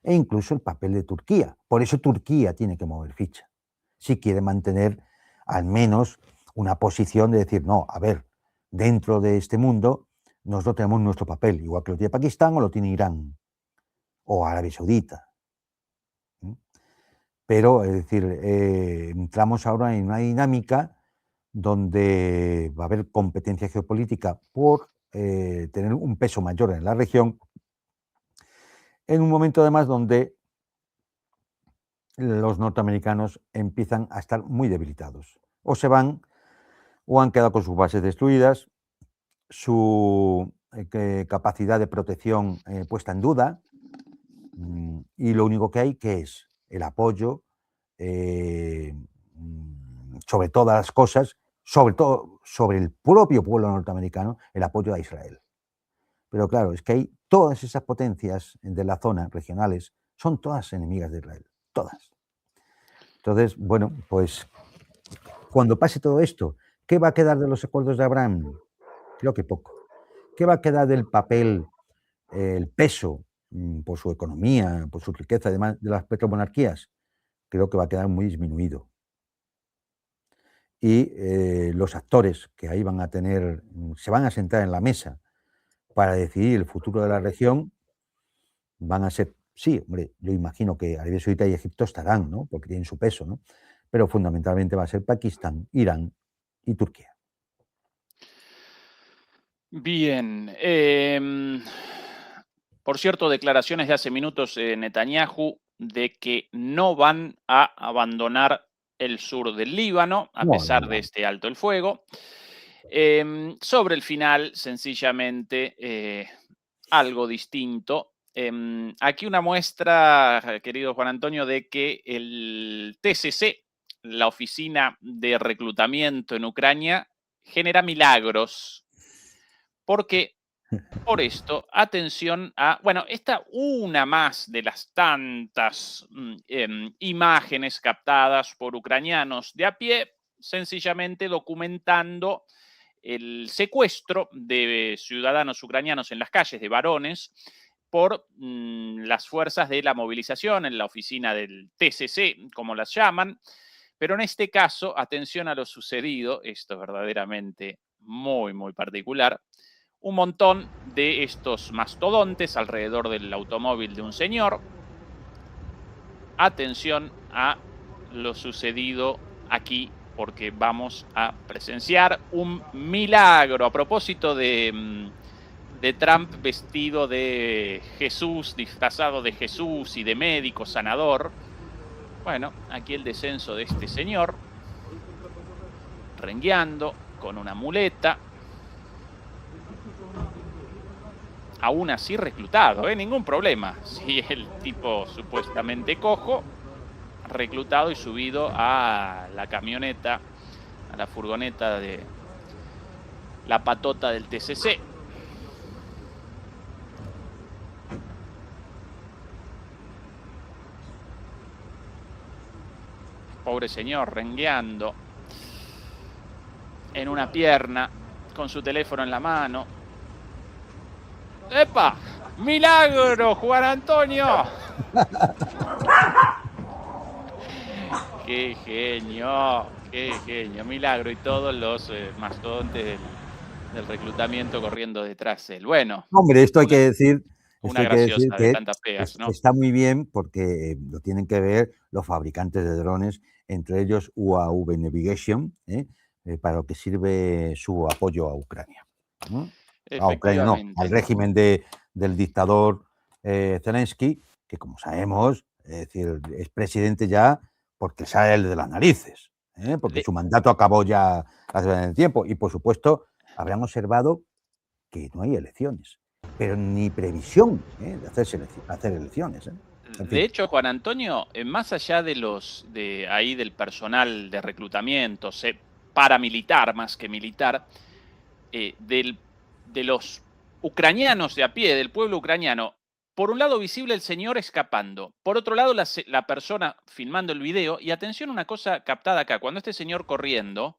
e incluso el papel de Turquía. Por eso Turquía tiene que mover ficha, si quiere mantener al menos una posición de decir, no, a ver, dentro de este mundo nosotros tenemos nuestro papel, igual que lo tiene Pakistán o lo tiene Irán o Arabia Saudita. Pero, es decir, entramos ahora en una dinámica donde va a haber competencia geopolítica por tener un peso mayor en la región, en un momento además donde los norteamericanos empiezan a estar muy debilitados. O se van o han quedado con sus bases destruidas, su capacidad de protección puesta en duda, y lo único que hay que es el apoyo sobre todas las cosas, sobre todo sobre el propio pueblo norteamericano, el apoyo a Israel. Pero claro, es que hay todas esas potencias de la zona regionales, son todas enemigas de Israel, todas. Entonces, bueno, pues cuando pase todo esto, ¿qué va a quedar de los acuerdos de Abraham? Creo que poco. ¿Qué va a quedar del papel, el peso por su economía, por su riqueza, además de las petromonarquías? Creo que va a quedar muy disminuido. Y los actores que ahí van a tener, se van a sentar en la mesa para decidir el futuro de la región, van a ser, sí, hombre, yo imagino que Arabia Saudita y Egipto estarán, ¿no? Porque tienen su peso, ¿no? Pero fundamentalmente va a ser Pakistán, Irán y Turquía. Bien. Por cierto, declaraciones de hace minutos de Netanyahu de que no van a abandonar el sur del Líbano, a pesar de este alto el fuego. Sobre el final, sencillamente, algo distinto. Aquí una muestra, querido Juan Antonio, de que el TCC, la oficina de reclutamiento en Ucrania, genera milagros. Porque por esto, atención a, bueno, esta una más de las tantas imágenes captadas por ucranianos de a pie, sencillamente documentando el secuestro de ciudadanos ucranianos en las calles, de varones, por las fuerzas de la movilización en la oficina del TCC, como las llaman. Pero en este caso, atención a lo sucedido, esto es verdaderamente muy, muy particular. un montón de estos mastodontes alrededor del automóvil de un señor. Atención a lo sucedido aquí, porque vamos a presenciar un milagro. A propósito de Trump vestido de Jesús, disfrazado de Jesús y de médico sanador. Bueno, aquí el descenso de este señor, rengueando con una muleta. Aún así reclutado, ningún problema. Si el tipo supuestamente cojo, reclutado y subido a la camioneta, a la furgoneta de la patota del TCC. Pobre señor, rengueando en una pierna, con su teléfono en la mano. ¡Epa! ¡Milagro, Juan Antonio! ¡Qué genio! ¡Qué genio! Milagro y todos los mastodontes del reclutamiento corriendo detrás de él. Bueno. Hombre, esto hay que decir... Una graciosa de tantas pegas, ¿no? Está muy bien porque lo tienen que ver los fabricantes de drones, entre ellos UAV Navigation, para lo que sirve su apoyo a Ucrania. A Ucrania no, al régimen del dictador Zelensky, que como sabemos, es decir, es presidente ya porque sale el de las narices, porque su mandato acabó ya hace tiempo. Y por supuesto, habrán observado que no hay elecciones, pero ni previsión de hacer elecciones. De hecho, Juan Antonio, más allá de del personal de reclutamiento, paramilitar más que militar, de los ucranianos de a pie, del pueblo ucraniano, por un lado visible el señor escapando, por otro lado la persona filmando el video, y atención a una cosa captada acá, cuando este señor corriendo,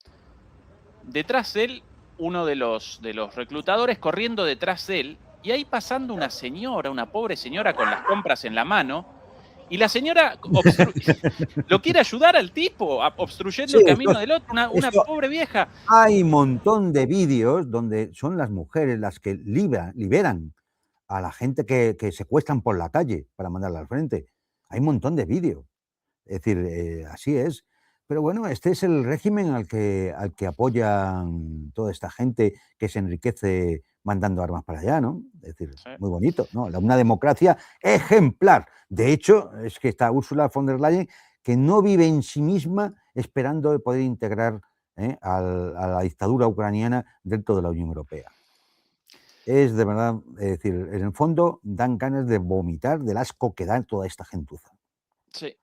detrás de él, uno de los reclutadores corriendo detrás de él, y ahí pasando una señora, una pobre señora con las compras en la mano, y la señora lo quiere ayudar al tipo, obstruyendo el camino del otro, una pobre vieja. Hay un montón de vídeos donde son las mujeres las que liberan a la gente que secuestran por la calle para mandarla al frente. Hay un montón de vídeos. Es decir, así es. Pero bueno, este es el régimen al que apoyan toda esta gente que se enriquece mandando armas para allá, ¿no? Es decir, sí. Muy bonito, ¿no? Una democracia ejemplar. De hecho, es que está Ursula von der Leyen, que no vive en sí misma esperando de poder integrar a la dictadura ucraniana dentro de la Unión Europea. Es de verdad, es decir, en el fondo dan ganas de vomitar del asco que da toda esta gentuza. Sí.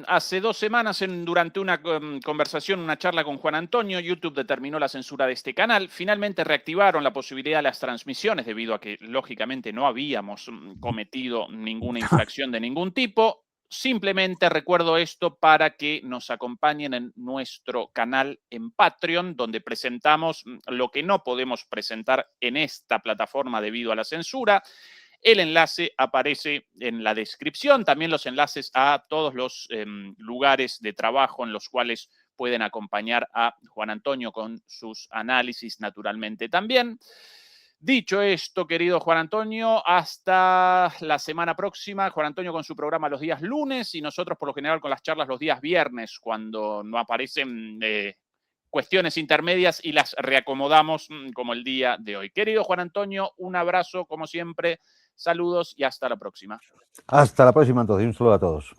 Hace 2 semanas, durante una conversación, una charla con Juan Antonio, YouTube determinó la censura de este canal. Finalmente reactivaron la posibilidad de las transmisiones debido a que, lógicamente, no habíamos cometido ninguna infracción de ningún tipo. Simplemente recuerdo esto para que nos acompañen en nuestro canal en Patreon, donde presentamos lo que no podemos presentar en esta plataforma debido a la censura. El enlace aparece en la descripción, también los enlaces a todos los lugares de trabajo en los cuales pueden acompañar a Juan Antonio con sus análisis, naturalmente también. Dicho esto, querido Juan Antonio, hasta la semana próxima. Juan Antonio con su programa los días lunes y nosotros por lo general con las charlas los días viernes, cuando no aparecen cuestiones intermedias y las reacomodamos como el día de hoy. Querido Juan Antonio, un abrazo como siempre. Saludos y hasta la próxima. Hasta la próxima, entonces. Un saludo a todos.